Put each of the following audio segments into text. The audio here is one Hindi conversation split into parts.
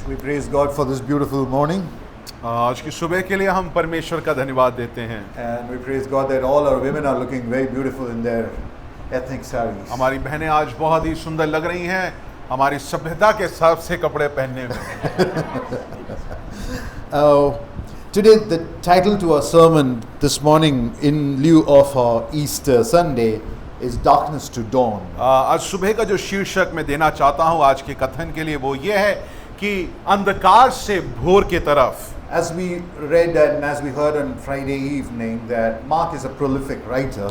We praise God for this beautiful morning, आज की सुबह के लिए हम परमेश्वर का धन्यवाद देते हैं। and we praise God that all our women are looking very beautiful in their ethnic sarees. हमारी बहनें आज बहुत ही सुंदर लग रही हैं हमारी सभ्यता के हिसाब से कपड़े पहनने में। Today the title to our sermon this morning in lieu of our Easter Sunday is Darkness to Dawn. आज सुबह का जो शीर्षक मैं देना चाहता हूँ आज के कथन के लिए वो ये है कि अंधकार से भोर की तरफ। As we read and as we heard on Friday evening that Mark is a prolific writer.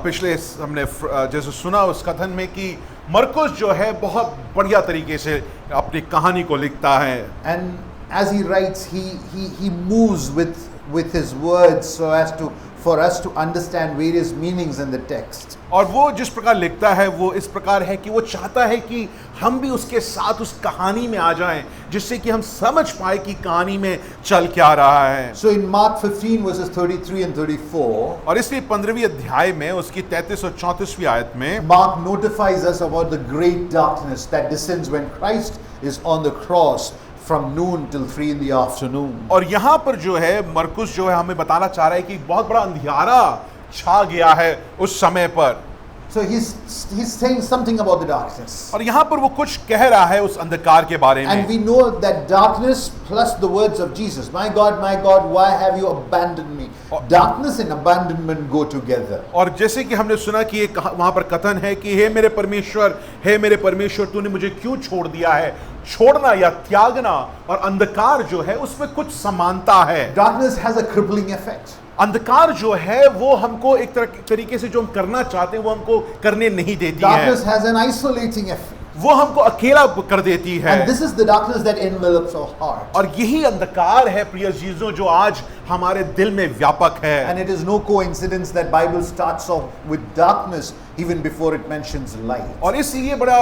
पिछले हमने जैसे सुना उस कथन में कि मरकुस जो है बहुत बढ़िया तरीके से अपनी कहानी को लिखता है। And as he writes, he moves with his words so as to for us to understand various meanings in the text. और वो जिस प्रकार लिखता है वो इस प्रकार है कि वो चाहता है कि हम भी उसके साथ उस कहानी में आ जाएं जिससे कि हम समझ पाए कि कहानी में चल क्या रहा है। So in Mark 15 verses 33 and 34, और इसलिए 15वीं अध्याय में उसकी 33 और 34वीं आयत में Mark notifies us about the great darkness that descends when Christ is on the cross from noon till 3 in the afternoon. और यहाँ पर जो है मरकुस जो है हमें बताना चाह रहा है कि बहुत बड़ा अंधियारा छा गया है उस समय पर। So he's saying something about the darkness. और यहाँ पर वो कुछ कह रहा है उस अंधकार के बारे And में। we know that darkness plus the words of Jesus, my God, why have you abandoned me? Darkness and abandonment go together. और जैसे कि हमने सुना कि एक वहाँ पर कथन है कि हे मेरे परमेश्वर तूने मुझे क्यों छोड़ दिया है। छोड़ना या त्यागना और अंधकार जो है उसमें कुछ समानता है। Darkness has a crippling effect. अंधकार जो है वो हमको एक तरीके से जो हम करना चाहते हैं वो हमको करने नहीं देती है। Darkness has an isolating effect. वो हमको अकेला कर देती है। And this is the darkness that envelops our heart. और यही अंधकार है प्रिय जीजों जो आज हमारे दिल में व्यापक है। And it is no coincidence that Bible starts off with darkness even before it mentions light. और इसलिए बड़ा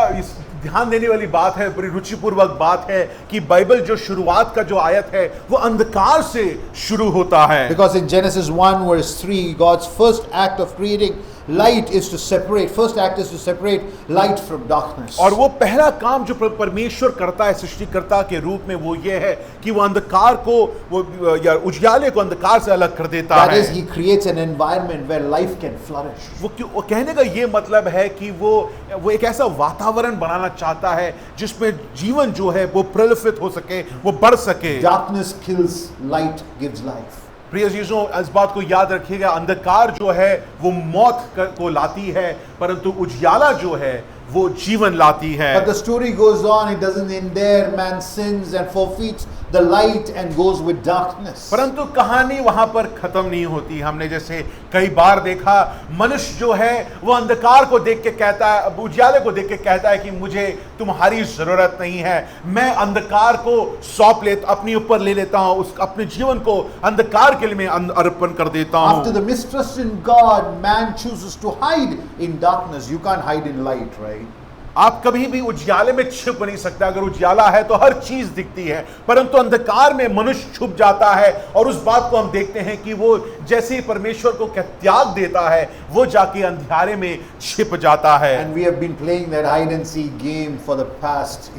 ध्यान देने वाली बात है, बड़ी रुचिपूर्वक बात है कि बाइबल जो शुरुआत का जो आयत है वो अंधकार से शुरू होता है। Because in Genesis 1 verse 3, God's first act of creating light is to separate. First act is to separate light from darkness. और वो पहला काम जो परमेश्वर करता है सृष्टिकर्ता के रूप में वो ये है कि वो अंधकार को वो या उजियाले को अंधकार से अलग कर देता That है। is, he creates an environment where life can flourish. वो कहने का ये मतलब है कि वो एक ऐसा वातावरण बनाना चाहता है जिसमें जीवन जो है वो प्रज्वलित हो सके, वो बढ़ सके। Darkness kills, light gives life. प्रिय जीजों इस बात को याद रखिएगा, अंधकार जो है वो मौत को लाती है परंतु उजियाला जो है वो जीवन लाती है। But the story goes on, it doesn't end there. Man sins and forfeits the light and goes with darkness. परंतु कहानी वहां पर खत्म नहीं होती। हमने जैसे कई बार देखा मनुष्य जो है वो अंधकार को देख के कहता है, उजियाले को देख के कहता है कि मुझे तुम्हारी जरूरत नहीं है। मैं अंधकार को सौंप लेता, अपने ऊपर ले लेता हूँ, उस अपने जीवन को अंधकार के लिए मैं अर्पण कर देता हूँ। After the mistrust in God, man chooses to hide in darkness. You can't hide in light, right? आप कभी भी उजियाले में छिप नहीं सकते। अगर उजियाला है तो हर चीज दिखती है, परंतु अंधकार में मनुष्य छुप जाता है। और उस बात को हम देखते हैं कि वो जैसे ही परमेश्वर को त्याग देता है वो जाके अंधियारे में छिप जाता है। And we have been playing that hide and seek game for the past,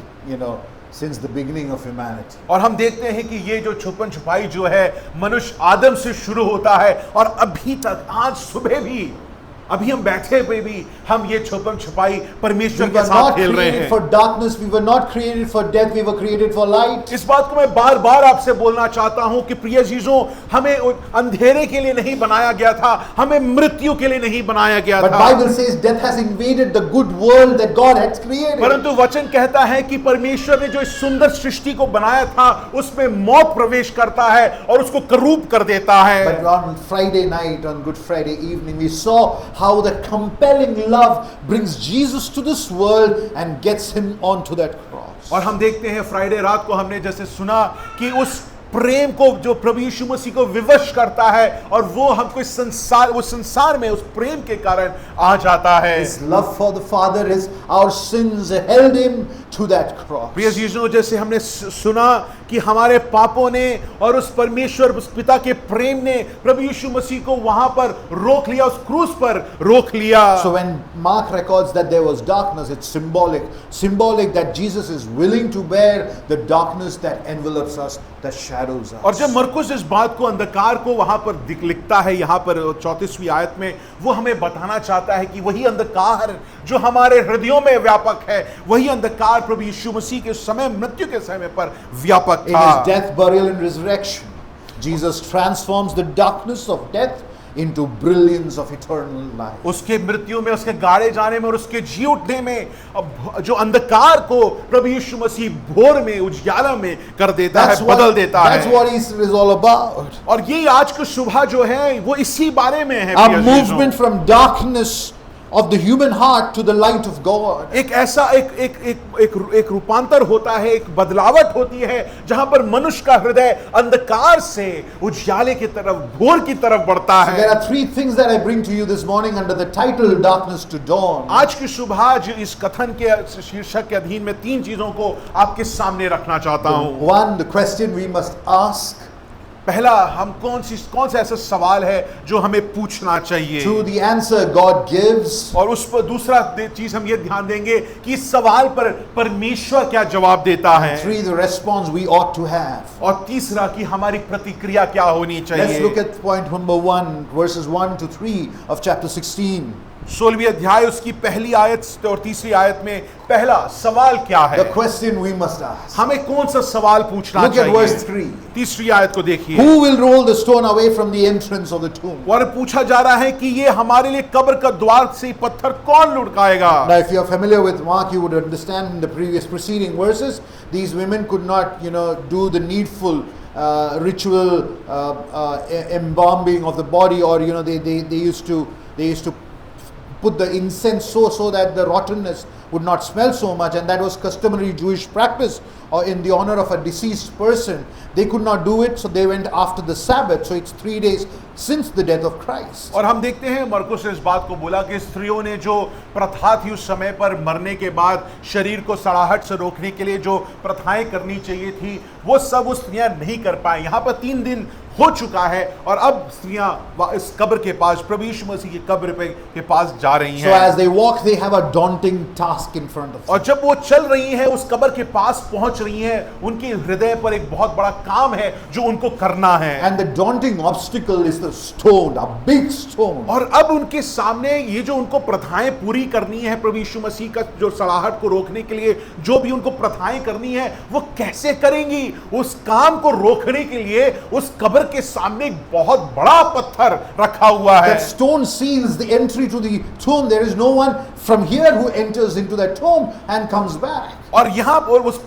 since the beginning of humanity. और हम देखते हैं कि ये जो छुपन छुपाई जो है मनुष्य आदम से शुरू होता है और अभी तक आज सुबह भी अभी हम बैठे पे भी हम ये छुपन छुपाई परमेश्वर के साथ खेल रहे हैं। For darkness, we were not created for death, we were created for light. इस बात को मैं बार बार आपसे बोलना चाहता हूं कि प्रिय जीजों हमें अंधेरे के लिए नहीं बनाया गया था, हमें मृत्यु के लिए नहीं बनाया गया But था। Bible says death has invaded the good world that God had created. परंतु वचन कहता है कि परमेश्वर ने जो इस सुंदर सृष्टि को बनाया था उसमें मौत प्रवेश करता है और उसको करूप कर देता है। But on Friday night, on Good Friday evening, we saw how the compelling love brings Jesus to this world and gets him onto that cross. और हम देखते हैं फ्राइडे रात को हमने जैसे सुना कि उस प्रेम को जो प्रभु यीशु मसीह को विवश करता है और वो हमको इस संसार में उस प्रेम के कारण आ जाता है। His love for the Father is our sins held him to that cross. प्रिय जीजों, जैसे हमने सुना कि हमारे पापों ने और उस परमेश्वर उस पिता के प्रेम ने प्रभु यीशु मसीह को वहां पर रोक लिया, उस क्रूस पर रोक लिया। So when Mark records that there was darkness, it's symbolic that Jesus is willing to bear the darkness that envelops us, that shadows us. और जब मरकुस इस बात को, अंधकार को वहां पर लिखता है, यहाँ पर 34वीं आयत में, वो हमें बताना चाहता है कि वही अंधकार जो हमारे हृदयों में व्यापक है, वही अंधकार प्रभु यीशु मसीह के समय, मृत्यु के समय पर व्यापक In his death, burial and resurrection, Jesus transforms the darkness of death into brilliance of eternal life. उसके मृत्यु में, उसके गाड़े जाने में और उसके जी उठने में जो अंधकार को प्रभु यीशु मसीह भोर में, उजियाला में कर देता है, बदल देता है। That's what Easter is all about. और ये आज की सुबह जो है वो इसी बारे में है। A movement from darkness of the human heart to the light of God. एक ऐसा एक रूपांतर होता है, एक बदलावट होती है जहां पर मनुष्य का हृदय अंधकार से उजियाले की तरफ, भोर की तरफ बढ़ता है। There are three things that I bring to you this morning under the title Darkness to Dawn. आज की सुबह जो इस कथन के शीर्षक के अधीन में तीन चीजों को आपके सामने रखना चाहता हूं। One, the question we must ask. पहला, हम कौन सा ऐसा सवाल है जो हमें पूछना चाहिए। Two, the answer God gives. और उस पर दूसरा चीज हम ये ध्यान देंगे कि इस सवाल पर परमेश्वर क्या जवाब देता है। Three, the response we ought to have. और तीसरा कि हमारी प्रतिक्रिया क्या होनी चाहिए। Let's look at point number 1, verses 1 to 3 of chapter 16. 16वीं अध्याय उसकी पहली आयत और तीसरी आयत में पहला सवाल क्या है। The question we must ask. हमें कौन सा सवाल पूछना Look at चाहिए। verse 3. तीसरी आयत को देखिए। Who will roll the stone away from the entrance of the tomb? और पूछा जा रहा है कि ये हमारे लिए कब्र का द्वार से पत्थर कौन लुढ़काएगा। Now, if you are familiar with Mark, you would understand in the previous preceding verses, these women could not, do the needful ritual embalming of the body, or they used to put the incense so that the rottenness would not smell so much, and that was customary Jewish practice in the honor of a deceased person. They could not do it, so they went after the Sabbath. So it's 3 days since the death of Christ. और हम देखते हैं मरकुस ने इस बात को बोला कि स्त्रियों ने जो प्रथा थी उस समय पर मरने के बाद शरीर को सड़ाहट से रोकने के लिए जो प्रथाएं करनी चाहिए थी, वो सब वो स्त्रियां नहीं कर पाई। यहाँ पर 3 दिन हो चुका है और अब स्त्रियां इस कब्र के पास, प्रभु यीशु मसीह की कब्र के पास जा रही हैं। So as they walk, they have a daunting task in front of them. और जब वो चल रही हैं, उस कब्र के पास पहुंच रही हैं, उनके हृदय पर एक बहुत बड़ा काम है जो उनको करना है। And the daunting obstacle is the stone, a big stone. और अब उनके सामने ये जो उनको प्रथाएं पूरी करनी है, प्रभु यीशु मसीह का जो सड़ाहट को रोकने के लिए जो भी उनको प्रथाएं करनी है, वो कैसे करेंगी। उस काम को रोकने के लिए उस कब्र के सामने एक बहुत बड़ा पत्थर रखा हुआ है। That stone seals the entry to the tomb. There is no one from here who enters into that tomb and comes back. और यहाँ पर उस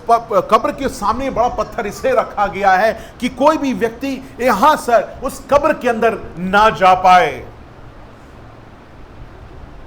कब्र के सामने बड़ा पत्थर इसलिए रखा गया है कि कोई भी व्यक्ति यहाँ से उस कब्र के अंदर ना जा पाए।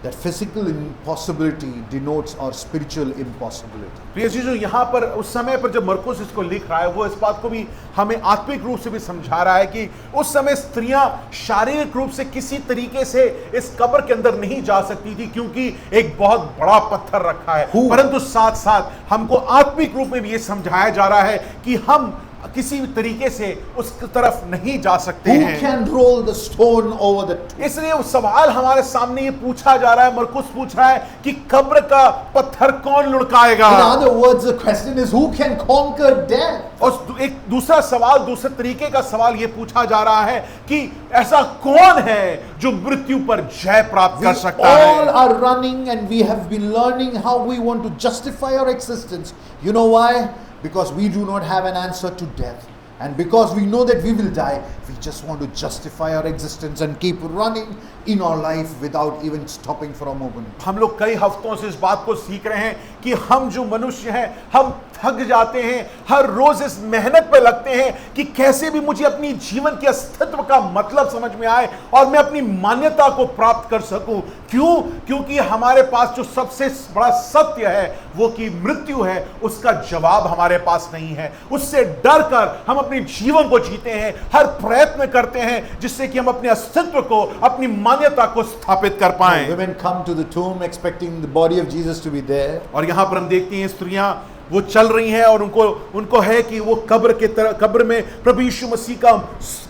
That physical impossibility denotes our spiritual impossibility. प्रिय चीजों, यहाँ पर उस समय पर जब मरकुस इसको लिख रहा है, वो इस बात को भी हमें आत्मिक रूप से भी समझा रहा है कि उस समय स्त्रियां शारीरिक रूप से किसी तरीके से इस कब्र के अंदर नहीं जा सकती थी, क्योंकि एक बहुत बड़ा पत्थर रखा है। परंतु साथ साथ हमको आत्मिक रूप में भी ये समझाया जा रहा है कि हम किसी भी तरीके से उस तरफ नहीं जा सकते Who हैं। can roll the stone over the tomb? इसलिए वो सवाल हमारे सामने ये पूछा जा रहा है, मरकुस पूछ रहा है कि कब्र का पत्थर कौन लुढ़काएगा। In other words, the question is who can conquer death? और एक दूसरा सवाल, दूसरे तरीके का सवाल ये पूछा जा रहा है कि ऐसा कौन है जो मृत्यु पर जय प्राप्त कर सकता all है। are running, and we have been learning how we want to justify our existence. You know why? Because we do not have an answer to death. And because we know that we will die, we just want to justify our existence and keep running in our life without even stopping for a moment. हम लोग कई हफ्तों से इस बात को सीख रहे हैं कि हम जो मनुष्य हैं, हम थक जाते हैं, हर रोज इस मेहनत पे लगते हैं कि कैसे भी मुझे अपनी जीवन के अस्तित्व का मतलब समझ में आए और मैं अपनी मान्यता को प्राप्त कर सकूं। क्यों? क्योंकि हमारे पास जो सबसे बड़ा सत्य है वो कि मृत्यु है, उसका जवाब हमारे पास नहीं है। उससे डर कर हम अपने जीवन को जीते हैं, हर प्रयत्न करते हैं जिससे कि हम अपने अस्तित्व को, अपनी मान्यता को स्थापित कर पाएं। Women come to the tomb expecting the body of Jesus to be there. और यहां पर हम देखते हैं स्त्रियां वो चल रही हैं और उनको है कि वो कब्र में प्रभु यीशु मसीह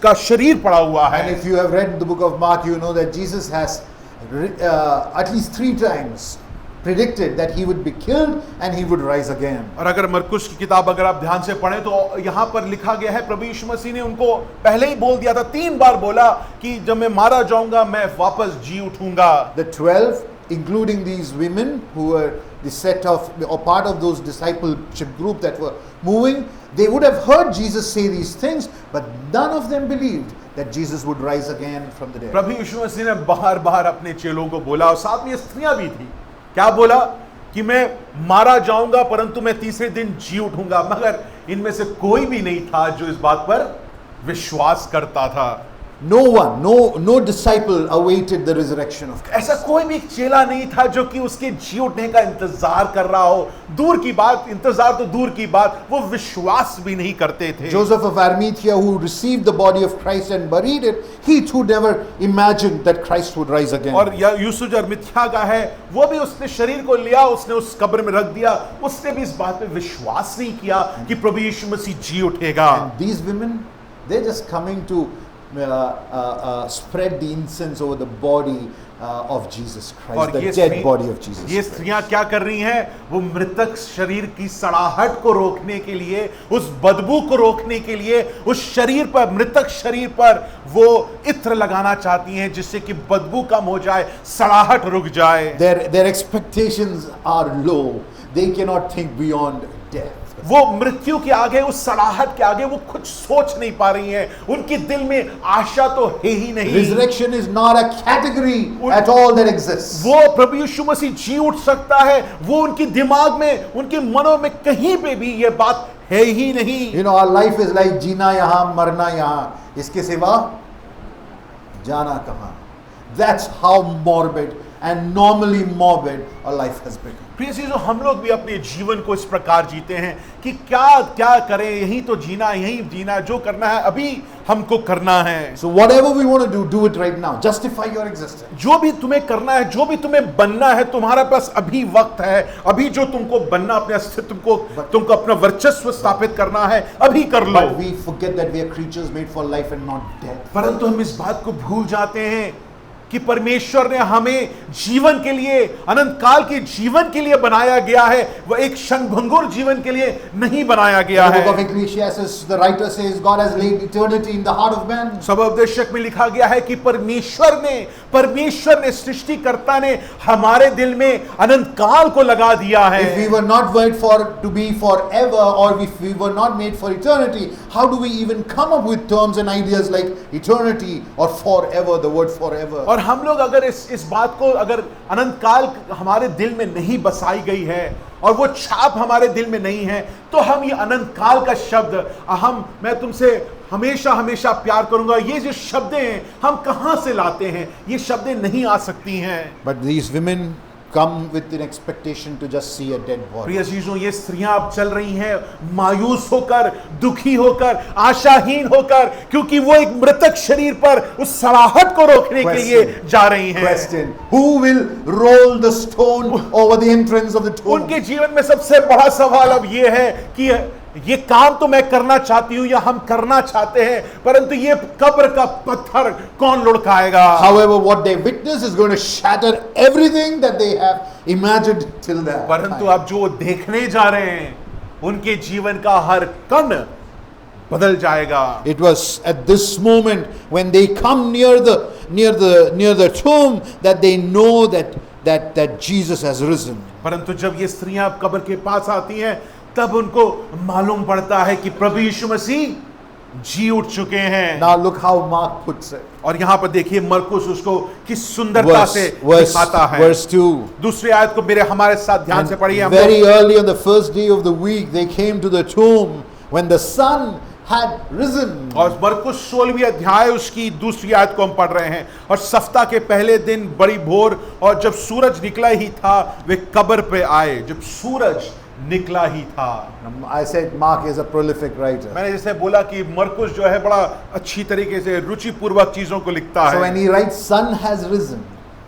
का शरीर पड़ा हुआ है। And if you have read the book of Mark, you know that Jesus has at least 3 times predicted that he would be killed and he would rise again. और अगर मरकुस की किताब अगर आप ध्यान से पढ़ें तो यहाँ पर लिखा गया है प्रभु यीशु मसीह ने उनको पहले ही बोल दिया था, 3 बार बोला कि जब मैं मारा जाऊंगा मैं वापस जी उठूंगा। The 12, including these women who were the set of or part of those discipleship group that were moving, they would have heard Jesus say these things, but none of them believed that Jesus would rise again from the dead. प्रभु यीशु मसीह ने बार-बार अपने चेलों को बोला और साथ में स्त्रियां भी थी। क्या बोला? कि मैं मारा जाऊंगा परंतु मैं तीसरे दिन जी उठूंगा। मगर इनमें से कोई भी नहीं था जो इस बात पर विश्वास करता था। No disciple awaited the resurrection of Christ. ऐसा कोई भी चेला नहीं था जो कि उसके जी उठने का इंतजार कर रहा हो। दूर की बात, इंतजार तो दूर की बात, वो विश्वास भी नहीं करते थे। Joseph of Arimathea, who received the body of Christ and buried it, he too never imagined that Christ would rise again. और यूसुफ जो अरिमथिया का है, वो भी उसने शरीर को लिया, उसने उस कब्र में रख दिया, उसने भी इस बात पे विश्वास नहीं किया कि प्रभु यीशु मसीह जी उठेगा। And these women, they're just coming to spread the incense over the body of Jesus Christ, the dead body of Jesus Christ. ये स्त्रियां क्या कर रही हैं? वो मृतक शरीर की सड़ाहट को रोकने के लिए, उस बदबू को रोकने के लिए, उस शरीर पर, मृतक शरीर पर वो इत्र लगाना चाहती हैं जिससे कि बदबू कम हो जाए, सड़ाहट रुक जाए। Their expectations are low. They cannot think beyond death. वो मृत्यु के आगे, उस सड़ाहट के आगे वो कुछ सोच नहीं पा रही हैं। उनके दिल में आशा तो है ही नहीं। Resurrection is not a category at all that exists. वो प्रभु यीशु मसीह जी उठ सकता है, वो उनके दिमाग में, उनके मनों में कहीं पे भी ये बात है ही नहीं। You know, our life is like जीना यहाँ, मरना यहाँ, इसके सिवा जाना कहाँ। That's how morbid and normally morbid our life has become. प्रिय चीजों, हम लोग भी अपने जीवन को इस प्रकार जीते हैं कि क्या क्या करें, यही तो जीना, यही जीना, जो करना है अभी हमको करना है। So whatever we want to do it right now. Justify your existence. जो भी तुम्हें करना है, जो भी तुम्हें बनना है, तुम्हारे पास अभी वक्त है। अभी जो तुमको बनना, अपने अस्तित्व को, तुमको अपना वर्चस्व स्थापित करना है, अभी कर लो। But we forget that we are creatures made for life and not death. परंतु हम इस बात को भूल जाते हैं कि परमेश्वर ने हमें जीवन के लिए, अनंत काल के जीवन के लिए बनाया गया है। वह एक क्षणभंगुर जीवन के लिए नहीं बनाया गया In the है। book of Ecclesiastes, the writer says God has laid eternity in the heart of man. सबोपदेशक में लिखा गया है कि परमेश्वर ने सृष्टिकर्ता ने हमारे दिल में अनंत काल को लगा दिया है। If we were not made to be forever, or if we were not made for eternity, how do we even come up with terms and ideas like eternity or forever, the word forever? और हम लोग अगर इस बात को, अगर अनंत काल हमारे दिल में नहीं बसाई गई है और वो छाप हमारे दिल में नहीं है, तो हम ये अनंत काल का शब्द, मैं तुमसे हमेशा हमेशा प्यार करूंगा, ये जो शब्दें हैं हम कहां से लाते हैं? ये शब्दें नहीं आ सकती हैं। But these women come with an expectation to just see a dead body. प्रिय चीजों, ये स्त्रियां अब चल रही हैं मायूस होकर, दुखी होकर, आशाहीन होकर, क्योंकि वो एक मृतक शरीर पर उस सड़ाहट को रोकने के लिए जा रही हैं। Question: Who will roll the stone over the entrance of the tomb? उनके जीवन में सबसे बड़ा सवाल अब ये है कि ये काम तो मैं करना चाहती हूं या हम करना चाहते हैं, परंतु ये कब्र का पत्थर कौन लुढ़काएगा? However, what they witness is going to shatter everything that they have imagined till that परंतु time. अब जो देखने जा रहे हैं, उनके जीवन का हर कण बदल जाएगा। It was at this moment when they come near the tomb that they know that Jesus has risen. परंतु जब ये स्त्रियां कब्र के पास आती हैं, तब उनको मालूम पड़ता है कि प्रभु यीशु मसीह जी उठ चुके हैं। Now look how Mark puts it. और यहाँ पर देखिए मरकुस उसको किस सुंदरता से दिखाता है। Verse 2. दूसरी आयत को हमारे साथ ध्यान से पढ़िए। Very early on the first day of the week, they came to the tomb when the sun had risen. और मरकुस 16वीं अध्याय उसकी दूसरी आयत को हम पढ़ रहे हैं। और सप्ताह के पहले दिन बड़ी भोर और जब सूरज निकला ही था वे कब्र पे आए। जब सूरज निकला ही था। I said Mark is a prolific writer. मैंने जैसे बोला कि मरकुस जो है बड़ा अच्छी तरीके से रुचिपूर्वक चीजों को लिखता So when है। he writes sun has risen,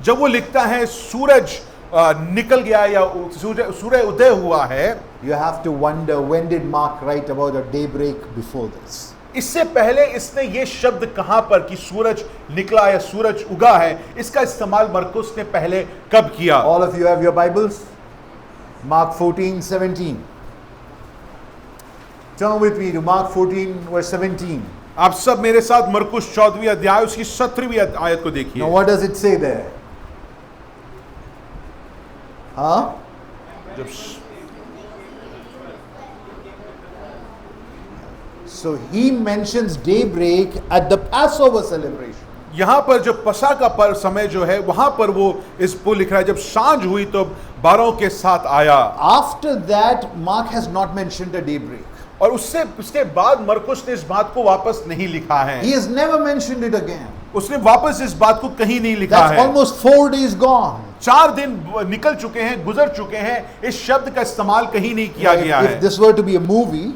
जब वो लिखता है सूरज निकल गया या सूर्य उदय हुआ है, you have to wonder when did Mark write about a daybreak before this? इससे पहले इसने ये शब्द कहां पर कि सूरज निकला या सूरज उगा है, इसका इस्तेमाल मरकुस ने पहले कब किया? All of you have your Bibles? Mark 14:17. Turn with me to Mark 14 verse 17. आप सब मेरे साथ मरकुस 14वीं अध्याय उसकी 17वीं आयत को देखिए। Now what does it say there? Huh? जब So he mentions daybreak at the Passover celebration. यहां पर जो पसा का पर समय जो है वहां पर वो इस को लिख रहा है, जब सांझ हुई तो बारों के साथ आया। After that, Mark has not mentioned a daybreak. और उसके बाद मरकुस ने इस बात को वापस नहीं लिखा है। He has never mentioned it again. उसने वापस इस बात को कहीं नहीं लिखा That's है। almost 4 days gone. 4 दिन निकल चुके हैं, गुजर चुके हैं, इस शब्द का इस्तेमाल कहीं नहीं किया गया If है। this were to be a movie,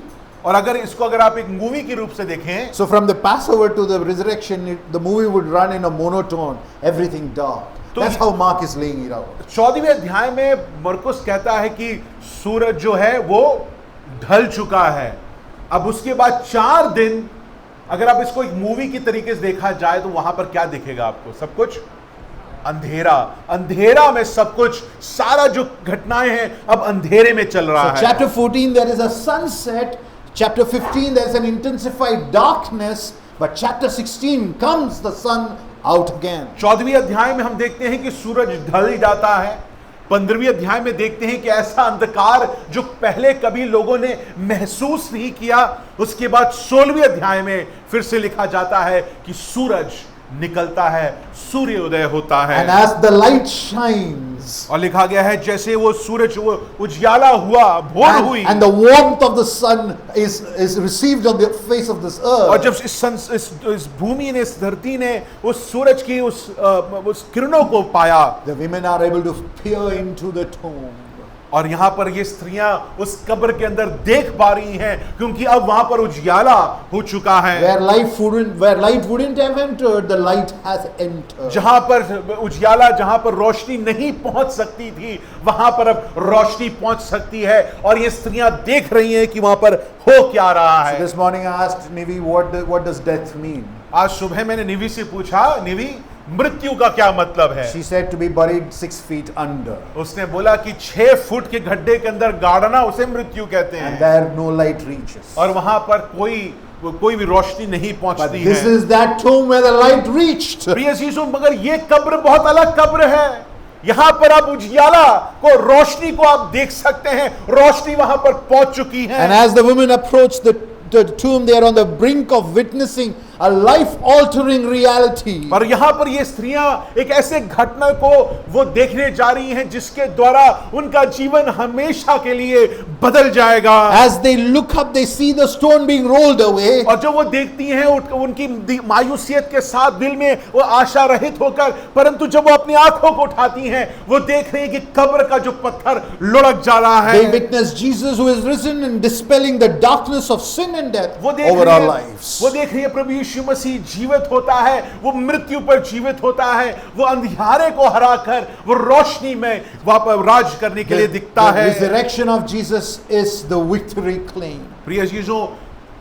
और अगर आप एक मूवी के रूप से देखें, so from the Passover to the resurrection, the movie would run in a monotone, everything dark. That's how Mark is laying it out. 14वें अध्याय में मरकुस कहता है कि सूरज जो है वो ढल चुका है। अब उसके बाद 4 दिन, अगर आप इसको एक मूवी की तरीके से देखा जाए तो वहां पर क्या दिखेगा आपको? सब कुछ अंधेरा, अंधेरा में सब कुछ, सारा जो घटनाएं हैं अब अंधेरे में चल रहा So है। chapter 14 there is a sunset, chapter 15 there is an intensified darkness, but chapter 16 comes the sun out again. 14वीं अध्याय में हम देखते हैं कि सूरज ढल ही जाता है। 15वीं अध्याय में देखते हैं कि ऐसा अंधकार जो पहले कभी लोगों ने महसूस नहीं किया। उसके बाद 16वीं अध्याय में फिर से लिखा जाता है कि सूरज निकलता है, सूर्य उदय होता है। And as the light shines, और लिखा गया है जैसे वो सूरज वो उजियाला हुआ, भोर हुई, and the warmth of the sun is received on the face of this और earth, जब इस भूमि ने, इस धरती ने उस सूरज की उस किरणों को पाया, the women are able to peer into the tomb. और यहां पर ये स्त्रियां उस कब्र के अंदर देख पा रही हैं, क्योंकि अब वहां पर उजियाला हो चुका है। Where light wouldn't have entered, the light has entered. जहां पर उजियाला, जहां पर रोशनी नहीं पहुंच सकती थी, वहां पर अब रोशनी पहुंच सकती है। और ये स्त्रियां देख रही हैं कि वहां पर हो क्या रहा So है। this morning I asked Nivi, what does death mean? आज सुबह मैंने निवी से पूछा, निवी मृत्यु का क्या मतलब है? She said to be buried 6 feet under, उसने बोला कि 6 फुट के गड्ढे के अंदर गाड़ना उसे मृत्यु कहते and हैं, there no light reaches. और वहां पर कोई भी रोशनी नहीं But पहुंचती this है। is that tomb where the light reached. प्रिय यीशु, मगर ये कब्र बहुत अलग कब्र है। यहां पर आप उजियाला को, रोशनी को आप देख सकते हैं, रोशनी वहां पर पहुंच चुकी है। And as the women approached the tomb, they are on the brink of witnessing a life-altering reality. पर यहां पर ये स्त्रियां एक ऐसे घटना को वो देखने जा रही हैं जिसके द्वारा उनका जीवन हमेशा के लिए बदल जाएगा। As they look up, they see the stone being rolled away. और जब वो देखती हैं उनकी मायूसियत के साथ दिल में वो आशा रहित होकर, परंतु जब वो अपनी आंखों को उठाती हैं, वो देख रही है कि कब्र का जो पत्थर लुढ़क जा रहा है। They witness Jesus who is risen and dispelling the darkness of sin and death वो देख over रही our है, lives. वो देख रही है प्रभु यीशु मसीह जीवित होता है, वो मृत्यु पर जीवित होता है, वो अंधियारे को हराकर वो रोशनी में वापस राज करने के लिए दिखता The है। resurrection of Jesus is the victory claim. प्रिय यीशु,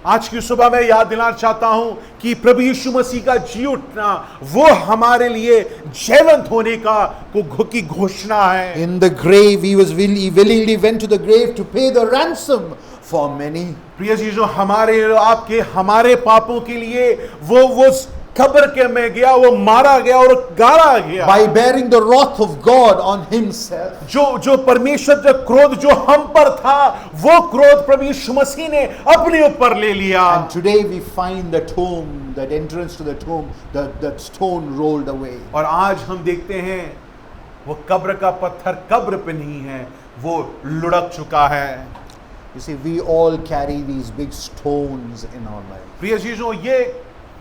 आज की सुबह मैं याद दिलाना चाहता हूं कि प्रभु यीशु मसीह का जी उठना वो हमारे लिए जयवंत होने की घोषणा है। In the grave, he willingly went to the grave to pay the ransom for many. प्रिय यीशु, हमारे पापों के लिए वो कब्र के में गया, वो मारा गया और गाड़ा गया। By bearing the wrath of God on himself. जो परमेश्वर का क्रोध जो हम पर था, वो क्रोध प्रभु यीशु मसीह ने अपने ऊपर ले लिया। And today we find the tomb, that entrance to the tomb, that stone rolled away. और आज हम देखते हैं वो कब्र का पत्थर कब्र पे नहीं है, वो लुढ़क चुका है। You see, we all carry these big stones in our life. प्रिय चीजों, ये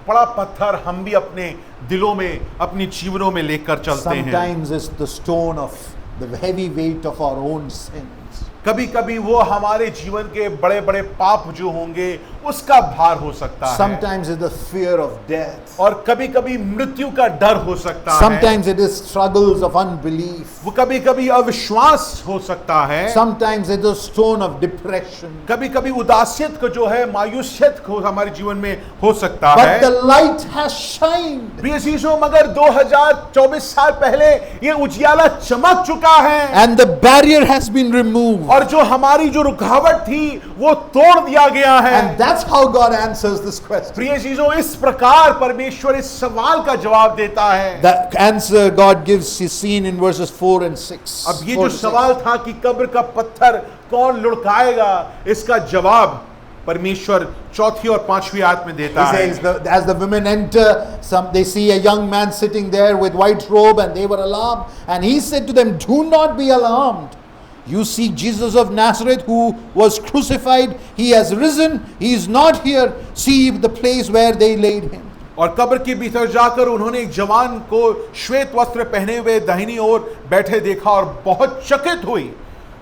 बड़ा पत्थर हम भी अपने दिलों में, अपनी जीवनों में लेकर चलते हैं। Sometimes it's the stone of the heavy weight of our own sins. कभी कभी वो हमारे जीवन के बड़े बड़े पाप जो होंगे उसका भार हो सकता है। Sometimes it's the fear of death. और कभी कभी मृत्यु का डर हो सकता है। Sometimes it is struggles of unbelief. वो कभी कभी अविश्वास हो सकता है। Sometimes it's the stone of depression. कभी कभी उदासियत को जो है, मायूसियत को हमारे जीवन में हो सकता है। But the light has shined. प्रिय चीजों, मगर 2024 साल पहले ये उजियाला चमक चुका है। And the barrier has been removed. और जो हमारी जो रुकावट थी वो तोड़ दिया गया है। And that's how God answers this question. प्रिय चीजों, इस प्रकार परमेश्वर इस सवाल का जवाब देता है। The answer God gives is seen in verses 4 and 6. अब ये जो सवाल था कि कब्र का पत्थर कौन लुढ़काएगा, इसका जवाब परमेश्वर चौथी और पांचवी आयत में देता He है। says, as the women enter, they see a young man sitting there with white robe, and they were alarmed. And he said to them, "Do not be alarmed. You seek Jesus of Nazareth, who was crucified. He has risen. He is not here. See the place where they laid him." और कब्र के भीतर जाकर उन्होंने एक जवान को श्वेत वस्त्र पहने हुए दाहिनी ओर बैठे देखा और बहुत चकित हुई।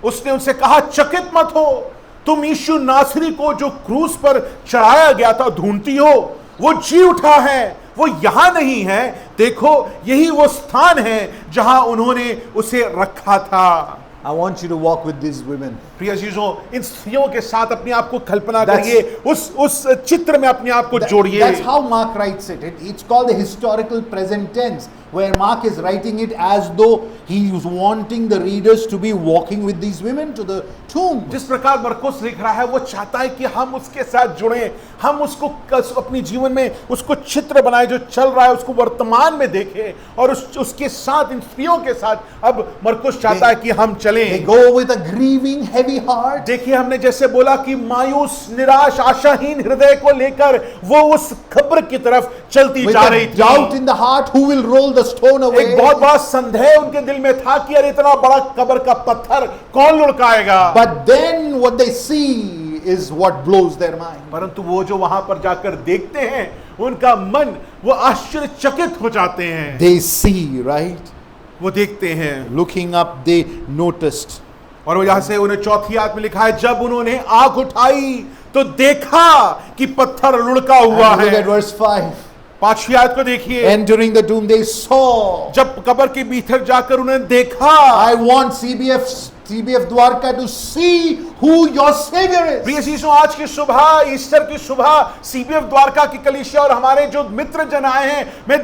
उसने उनसे कहा, चकित मत हो, तुम यीशु नासरी को जो क्रूस पर चढ़ाया गया था ढूंढती हो। वो जी उठा है, वो यहां नहीं है। देखो, यही वो स्थान है जहां उन्होंने उसे रखा था। I want you to walk with these women. प्रिय चीजों, इन स्त्रियों के साथ अपने आप को कल्पना करिए, उस चित्र में अपने आप को जोड़िए। That's how Mark writes it. It's called the historical present tense, where Mark is writing it as though he is wanting the readers to be walking with these women to the tomb. जिस प्रकार मरकुस लिख रहा है, वो चाहता है कि हम उसके साथ जुड़ें, हम उसको अपने जीवन में उसको चित्र बनाए, जो चल रहा है उसको वर्तमान में देखें और उसके साथ, इन स्त्रियों के साथ अब मरकुस चाहता है कि हम चलें। They go with a grieving, heavy heart. देखिए, हमने जैसे बोला कि मायूस, निराश, आशाहीन हृदय को लेकर वो उस कब्र की तरफ चलती With जा रही a थी। doubt in the heart, who will roll the stone away? एक बहुत बड़ा संदेह उनके दिल में था कि अरे इतना बड़ा कब्र का पत्थर कौन लुढ़काएगा। But then what they see is what blows their mind. परंतु वो जो वहां पर जाकर देखते हैं, उनका मन वो आश्चर्यचकित हो जाते हैं। They see, right? वो देखते हैं Looking up, they noticed. और वो यहां से उन्हें चौथी आयत में लिखा है, जब उन्होंने आंख उठाई तो देखा कि पत्थर लुढ़का हुआ And look है। at verse 5. पांचवी आयत को देखिए, Entering the tomb, they saw. जब कब्र के भीतर जाकर उन्हें देखा। I want CBF Dwarka to see who your savior is. प्रिय चीजों, आज की सुबह, ईस्टर की सुबह, सीबीएफ द्वारका की कलीसिया और हमारे जो मित्र जन आए हैं, मैं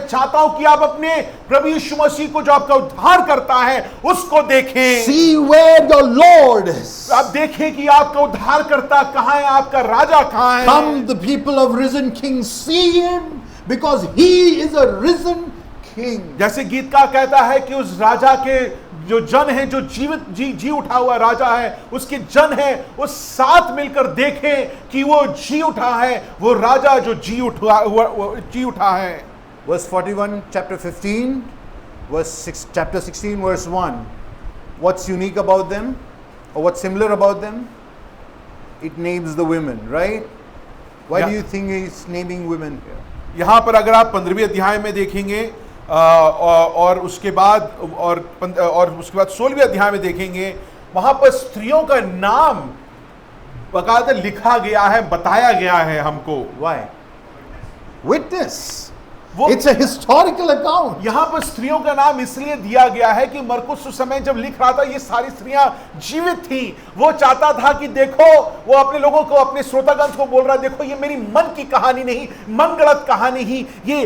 चाहता हूं कि आप अपने प्रभु यीशु मसीह को, जो आपका उद्धार करता है, उसको देखें। See where your Lord is. आप देखें कि आपका उद्धार करता कहां है, आपका राजा कहां है। Come, the people of risen King, see him, because he is a risen King. जैसे गीतकार कहता है कि उस राजा के जो जन है, जो जीवित जी उठा हुआ राजा है, उसके जन है, वो साथ मिलकर देखें कि वो जी उठा है, वो राजा जो जी उठा है। Verse 41, chapter 15, chapter 16, verse 1. What's unique about them, or what's similar about them? It names the women, right? Why do you think he's naming women here? यहां पर अगर आप 15वें अध्याय में देखेंगे और उसके बाद 16वें अध्याय में देखेंगे, वहां पर स्त्रियों का नाम बकायदा लिखा गया है, बताया गया है हमको। Why? Witness. It's a historical account. यहां पर स्त्रियों का नाम इसलिए दिया गया है कि मरकुस उस समय जब लिख रहा था, ये सारी स्त्रियां जीवित थी। वो चाहता था कि देखो, वो अपने लोगों को, अपने श्रोतागण को बोल रहा है, देखो ये मेरी मन की कहानी नहीं, मनगढ़ंत कहानी ही, ये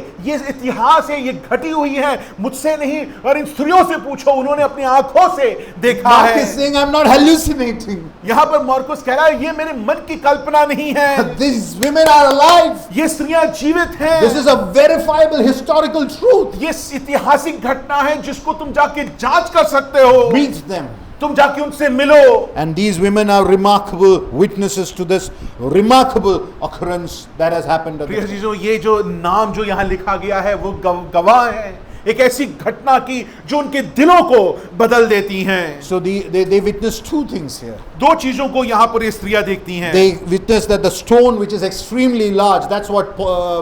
इतिहास है, ये घटी हुई है, मुझसे नहीं, और इन स्त्रियों से पूछो, उन्होंने अपनी आंखों से देखा Mark है। is saying, I'm not hallucinating. यहां पर मरकुस कह रहा है, ये मेरे मन की कल्पना नहीं है, These women are alive. ये स्त्रियां जीवित हैं। This is a verifiable historical truth. ये ऐतिहासिक घटना है जिसको तुम जाके जांच कर सकते हो। Meet them. तुम जाके उनसे मिलो। And these women are remarkable witnesses to this remarkable occurrence that has happened. प्रिय चीजों, ये जो नाम जो यहाँ लिखा गया है, वो गवाह है एक ऐसी घटना की जो उनके दिलों को बदल देती हैं। So they witnessed two things here. दो चीजों को यहाँ पर ये स्त्रियां देखती हैं। They witnessed that the stone, which is extremely large, that's what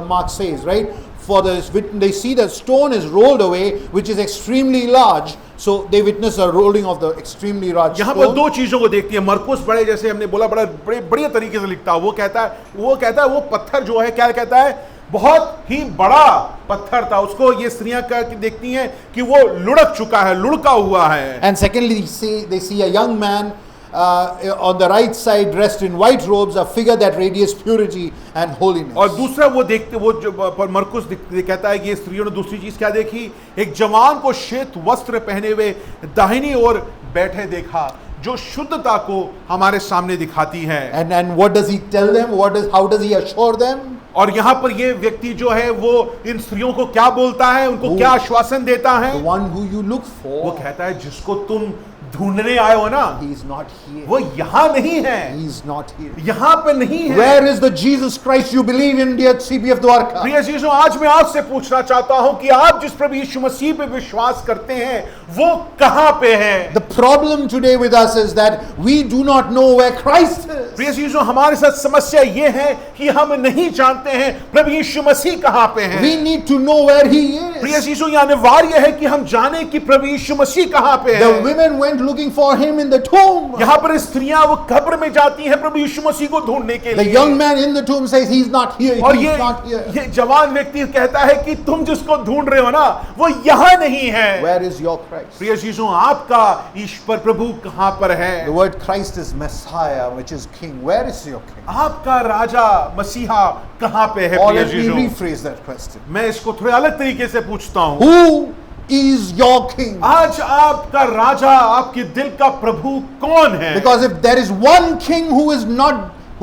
Mark says, right? For they see the stone is rolled away, which is extremely large. So they witness a rolling of the extremely large यहाँ पर stone. दो चीजों को देखती है। मरकुस बड़े, जैसे हमने बोला, बड़े बढ़िया तरीके से लिखता है। वो कहता है वो पत्थर जो है, क्या कहता है, बहुत ही बड़ा पत्थर था। उसको ये स्त्रियां देखती हैं कि वो लुढ़क चुका है, लुढ़का हुआ है। And secondly, they see a young man on the right side dressed in white robes, a figure that radiates purity and holiness. और दूसरा वो देखते, वो जो पर मरकुस कहता है कि ये स्त्रियों ने दूसरी चीज क्या देखी, एक जवान को श्वेत वस्त्र पहने हुए दाहिनी ओर बैठे देखा, जो शुद्धता को हमारे सामने दिखाती है। And what does he tell them? How does he assure them? और यहाँ पर ये व्यक्ति जो है वो इन स्त्रियों को क्या बोलता है, उनको क्या आश्वासन देता है? The one who you look वो for, कहता है जिसको तुम ढूंढने आए हो ना, he is not here. वो यहाँ नहीं है, He is not here. यहाँ पे नहीं है। Where is the Jesus Christ you believe in, dear CBF Dwarka? प्रिय चीजों, आज मैं आपसे पूछना चाहता हूं कि आप जिस प्रभु यीशु मसीह पे विश्वास करते हैं वो कहां पे है? The problem today with us is that we do not know where Christ is. प्रिय चीजों, हमारे साथ समस्या ये है कि हम नहीं जानते हैं प्रभु यीशु मसीह कहां पे है। We need to know where he प्रिय is. चीजों, ये अनिवार्य है कि हम जाने कि प्रभु यीशु मसीह कहां पे The है। women went looking for him in the tomb. यहाँ पर स्त्रियां वो कब्र में जाती हैं प्रभु यीशु मसीह को ढूंढने के The लिए। young man in the tomb says, he's not here, और he's not here. ये जवान व्यक्ति कहता है कि तुम जिसको ढूंढ रहे हो ना, वो यहाँ नहीं है। Where is your Christ? प्रिय चीजों, आपका ईश्वर प्रभु कहां पर है? The word Christ is Messiah, which is King. Where is your King? आपका राजा मसीहा कहां पे है? Or प्रिय let me चीजों, rephrase that question. मैं इसको थोड़े अलग तरीके से पूछता हूं। Who is your King? आज आपका राजा, आपके दिल का प्रभु कौन है? Because if there is one King who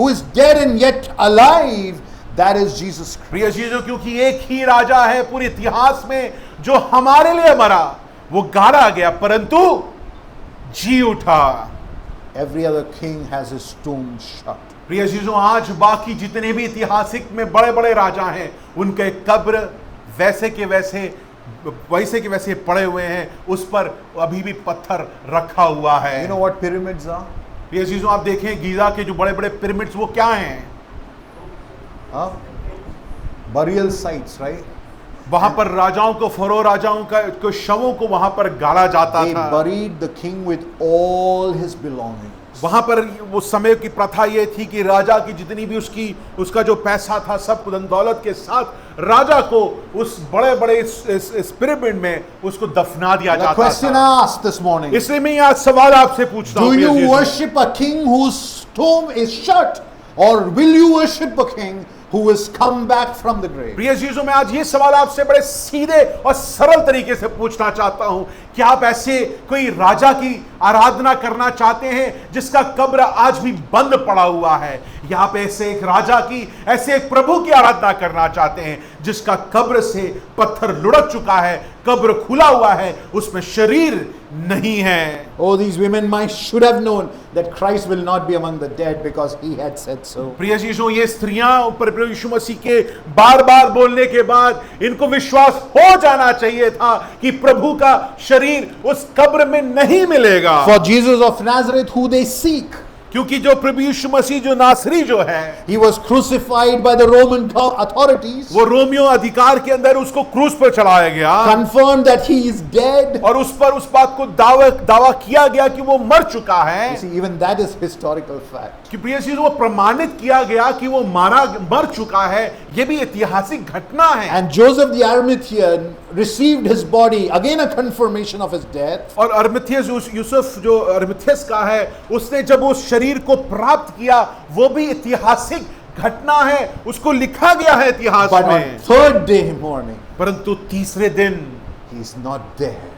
is dead and yet alive, that is Jesus Christ. प्रिय चीजों, क्योंकि एक ही राजा है पूरे इतिहास में जो हमारे लिए मरा, वो गाड़ा गया परंतु जी उठा। Every other king has his tomb shut. प्रिय चीजों, आज बाकी जितने भी ऐतिहासिक में बड़े बड़े राजा हैं, उनके कब्र वैसे के वैसे पड़े हुए हैं, उस पर अभी भी पत्थर रखा हुआ है। You know what pyramids are? ये चीजों आप देखें, गीजा के जो बड़े बड़े पिरामिड्स, वो क्या हैं? Huh? Burial sites, right? वहां पर राजाओं को, फरो राजाओं को शवों को वहां पर गाड़ा जाता They था। buried the king with all his belongings. वहां पर उस समय की प्रथा ये थी कि राजा की जितनी भी उसका जो पैसा था, सब धन दौलत के साथ राजा को उस बड़े बड़े इस पिरामिड में उसको दफना दिया The जाता question था। I asked this morning, इसलिए मैं आज सवाल आपसे पूछता do हूं, you प्रिय चीजों, worship a king whose tomb is shut, or will you worship a king who has come back from the grave? प्रिय चीजों, मैं आज ये सवाल आपसे बड़े सीधे और सरल तरीके से पूछना चाहता हूं, क्या आप ऐसे कोई राजा की आराधना करना चाहते हैं जिसका कब्र आज भी बंद पड़ा हुआ है, या आप ऐसे एक राजा की, ऐसे एक प्रभु की आराधना करना चाहते हैं जिसका कब्र से पत्थर लुढ़क चुका है, कब्र खुला हुआ है, उसमें शरीर नहीं है? Oh, these women should have known that Christ will not be among the dead because he had said so. प्रिय चीजों, ये स्त्रियां प्रभु यीशु मसीह के बार बार बोलने के बाद इनको विश्वास हो जाना चाहिए था कि प्रभु का शरीर उस कब्र में नहीं मिलेगा। For Jesus of Nazareth, who they seek, क्योंकि जो प्रभु यीशु मसीह जो नासरी जो है, he was crucified by the Roman authorities, वो रोमियो अधिकार के अंदर उसको क्रूस पर चढ़ाया गया, confirmed that he is dead. और उस पर उस बात को दावा किया गया कि वो मर चुका है। You see, even that is historical fact. कि प्रिय चीज, वो प्रमाणित किया गया कि वो मर चुका है, ये भी ऐतिहासिक घटना है। And Joseph the Arimathean received his body, again a confirmation of his death. और अरिमथियस, यूसुफ जो अरिमथियस का है, उसने जब उस शरीर को प्राप्त किया, वो भी ऐतिहासिक घटना है, उसको लिखा गया है इतिहास But on में। third day morning, परंतु तीसरे दिन he is not there.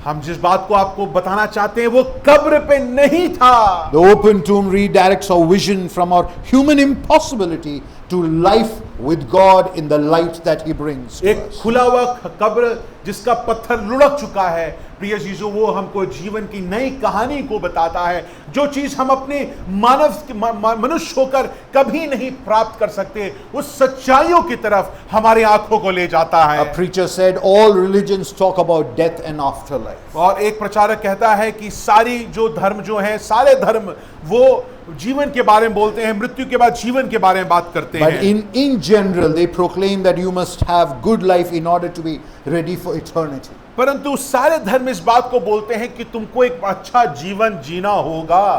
हम जिस बात को आपको बताना चाहते हैं, वो कब्र पे नहीं था। The open tomb redirects our vision from our human impossibility to life with God in the light that He brings to एक us. खुला हुआ कब्र जिसका पत्थर लुढ़क चुका है, प्रिय यीशु वो हमको जीवन की नई कहानी को बताता है, जो चीज हम अपने मनुष्य होकर कभी नहीं प्राप्त कर सकते, उस सच्चाइयों की तरफ हमारी आंखों को ले जाता है। A preacher said all religions talk about death and afterlife. और एक प्रचारक कहता है कि सारी जो धर्म जो है, सारे धर्म वो जीवन के बारे में बोलते हैं, मृत्यु के बाद जीवन के बारे में बात करते But हैं। in general, they proclaim that you must have good life in order to be ready for eternity. परंतु सारे धर्म इस बात को बोलते हैं कि तुमको एक अच्छा जीवन जीना होगा,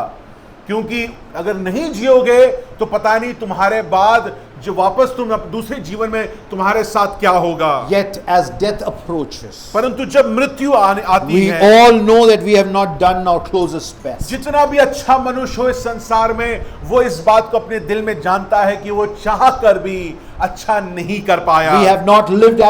क्योंकि अगर नहीं जियोगे तो पता नहीं तुम्हारे बाद जो वापस तुम दूसरे जीवन में तुम्हारे साथ क्या होगा। Yet as death approaches, परंतु जब मृत्यु आती we है, all know that we have not done our closest best. जितना भी अच्छा मनुष्य हो इस संसार में, वो इस बात को अपने दिल में जानता है कि वो चाह कर भी अच्छा नहीं कर पाया। We have not lived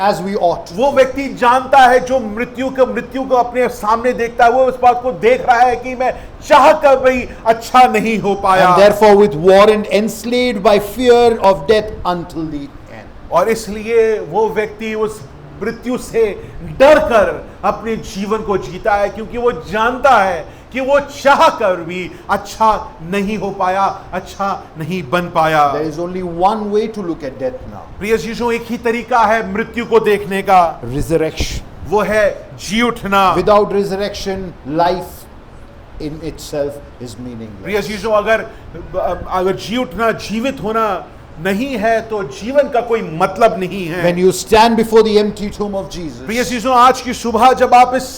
as we ought. वो व्यक्ति जानता है, जो मृत्यु को अपने सामने देखता है, वो इस बात को देख रहा है कि मैं चाह कर भी अच्छा नहीं हो पाया। And therefore with warrant enslaved by fear of death until the end. और इसलिए वो व्यक्ति उस मृत्यु से डर कर अपने जीवन को जीता है, क्योंकि वो जानता है कि वो चाह कर भी अच्छा नहीं हो पाया, अच्छा नहीं बन पाया। There is only one way to look at death now. प्रिय चीजों, एक ही तरीका है मृत्यु को देखने का, Resurrection. वो है जी उठना। Without resurrection, life in itself is meaningless. प्रिय चीजों, अगर जी उठना, जीवित होना नहीं है तो जीवन का कोई मतलब नहीं है। When you stand before the empty tomb of Jesus, प्रिय चीजों, आज की सुबह जब आप इस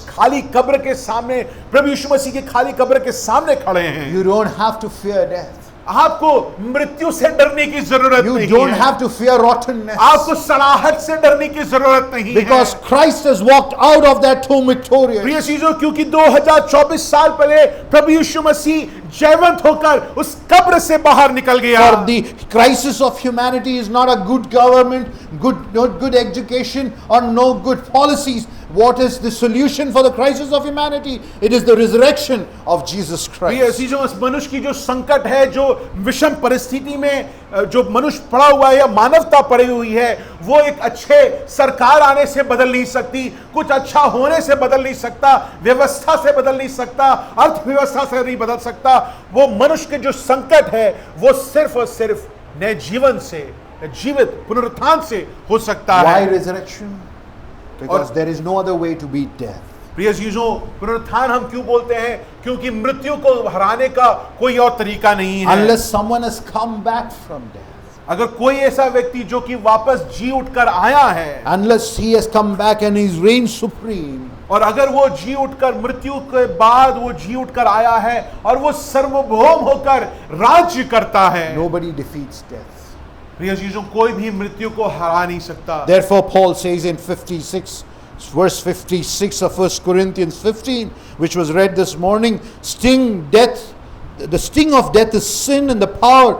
खाली कब्र के सामने, प्रभु यीशु मसीह के खाली कब्र के सामने खड़े हैं, you don't have to fear death. आपको मृत्यु से डरने की जरूरत You नहीं don't है। have to fear rottenness. आपको सड़ाहट से डरने की जरूरत नहीं Because है। Christ has walked out of that tomb victorious. प्रिय चीजों, क्योंकि 2024 साल पहले प्रभु यीशु मसीह जयवंत होकर उस कब्र से बाहर निकल गया। For the crisis of humanity is not a good government, not good education, or no good policies. What is the solution for the crisis of humanity? It is the resurrection of Jesus प्रिय Christ. चीजों, इस मनुष्य की जो संकट है, जो विषम परिस्थिति में जो मनुष्य पड़ा हुआ है या मानवता पड़ी हुई है, वो एक अच्छे सरकार आने से बदल नहीं सकती, कुछ अच्छा होने से बदल नहीं सकता, व्यवस्था से बदल नहीं सकता, अर्थव्यवस्था से नहीं बदल सकता। वो मनुष्य के जो संकट है, वो सिर्फ और सिर्फ नए जीवन से, जीवित पुनरुत्थान से हो सकता Why है। resurrection? Because there is no other way to beat death. प्रिय चीजों, पुनरुत्थान हम क्यों बोलते हैं? क्योंकि मृत्यु को हराने का कोई और तरीका नहीं है। Unless someone has come back from death. अगर कोई ऐसा व्यक्ति जो कि वापस जी उठकर आया है, Unless he has come back and he's reigned supreme. और अगर वो जी उठकर मृत्यु के बाद वो जी उठकर आया है और वो सर्वभौम होकर राज्य करता है, Nobody defeats death. प्रिय चीजों, कोई भी मृत्यु को हरा नहीं सकता। Therefore, Paul says in verse 56 of 1 Corinthians 15, which was read this morning, the sting of death is sin, and the power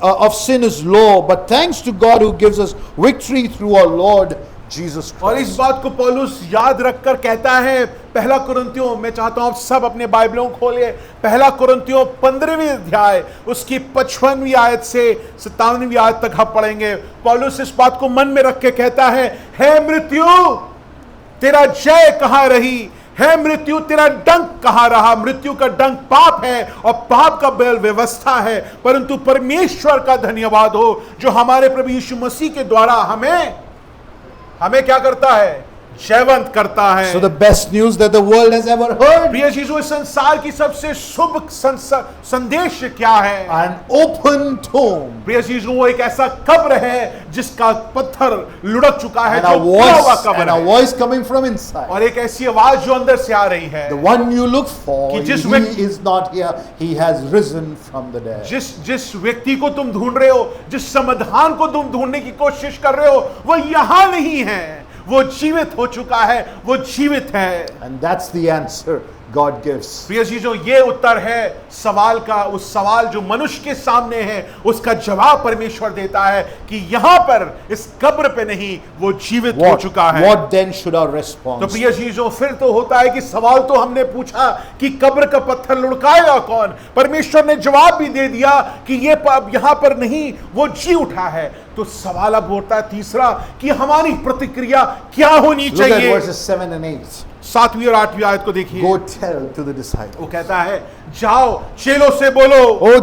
of sin is law. But thanks to God who gives us victory through our Lord Jesus और इस Christ. बात को पौलुस याद रखकर कहता है, पहला कुरिन्थियों, मैं चाहता हूं आप सब अपने बाइबलों खोलिए, पहला कुरिन्थियों 15वीं अध्याय उसकी 55वीं आयत से 57वीं आयत तक हम पढ़ेंगे। पौलुस इस बात को मन में रख के कहता है, हे मृत्यु तेरा जय कहां रही, है मृत्यु तेरा डंक कहां रहा। मृत्यु का डंक पाप है और पाप का बैल व्यवस्था है, परंतु परमेश्वर का धन्यवाद हो जो हमारे प्रभु यीशु मसीह के द्वारा हमें क्या करता है? जयवंत करता है। So the best news that the world has ever heard, प्रिय चीजों, इस संसार की सबसे शुभ संदेश क्या है? an open tomb, प्रिय चीजों, वो एक ऐसा कब्र है जिसका पत्थर लुढ़क चुका है, and जो खुला हुआ कब्र है, voice coming from inside. और एक ऐसी आवाज जो अंदर से आ रही है, The one you look for, कि जिस he व्यक्ति- is not here. He has risen from the dead. जिस व्यक्ति को तुम ढूंढ रहे हो, जिस समाधान को तुम ढूंढने की कोशिश कर रहे हो, वो यहां नहीं है, वो जीवित हो चुका है, वो जीवित है। And that's the answer God gives. प्रिय चीजों, ये उत्तर है सवाल का, उस सवाल जो मनुष्य के सामने है, उसका जवाब परमेश्वर देता है कि यहां पर इस कब्र पे नहीं, वो जीवित हो चुका है। What then should our response? तो प्रिय चीजों, फिर तो होता है कि सवाल तो हमने पूछा कि कब्र का पत्थर लुढ़काएगा कौन। परमेश्वर ने जवाब भी दे दिया कि ये यहां पर नहीं, वो जी उठा है। तो सवाल अब होता है तीसरा कि हमारी प्रतिक्रिया क्या होनी Look at चाहिए। verses 7 and 8. 7वीं और 8वीं आयत को देखिए। Go tell to the disciples. वो कहता है, जाओ चेलों से बोलो। Oh,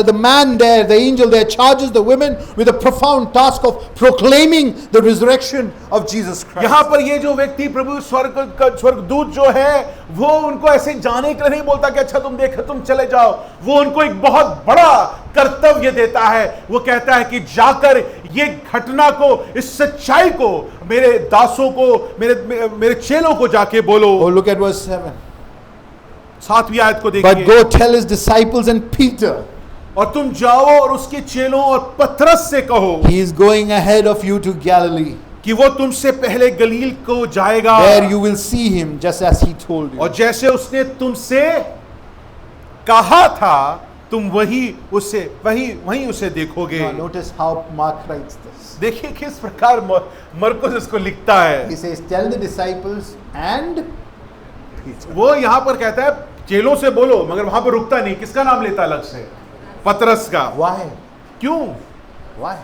the man there, the angel there, charges the women with a profound task of proclaiming the resurrection of Jesus Christ. यहां पर ये जो व्यक्ति प्रभु स्वर्गदूत जो है, वो उनको ऐसे जाने के लिए नहीं बोलता कि अच्छा तुम देखो तुम चले जाओ। वो उनको एक बहुत बड़ा कर्तव्य देता है। वो कहता है कि जाकर ये घटना को, इस सच्चाई को मेरे दासों को, मेरे चेलों को जाके बोलो। Oh, look at verse 7. 7वीं आयत को But देखिए। go tell his disciples and Peter, और तुम जाओ और उसके चेलों और पतरस से कहो he is going ahead of you to Galilee. कि वो तुमसे पहले गलील को जाएगा, There you will see him just as he told you. और जैसे उसने तुमसे कहा था तुम वही उसे देखोगे। Now notice how Mark writes this. देखिए किस प्रकार मरकुस इसको लिखता है। He says, tell the disciples and Peter. वो यहाँ पर कहता है चेलों से बोलो, मगर वहां पर रुकता नहीं। किसका नाम लेता अलग से? पतरस का। Why? क्यों? Why?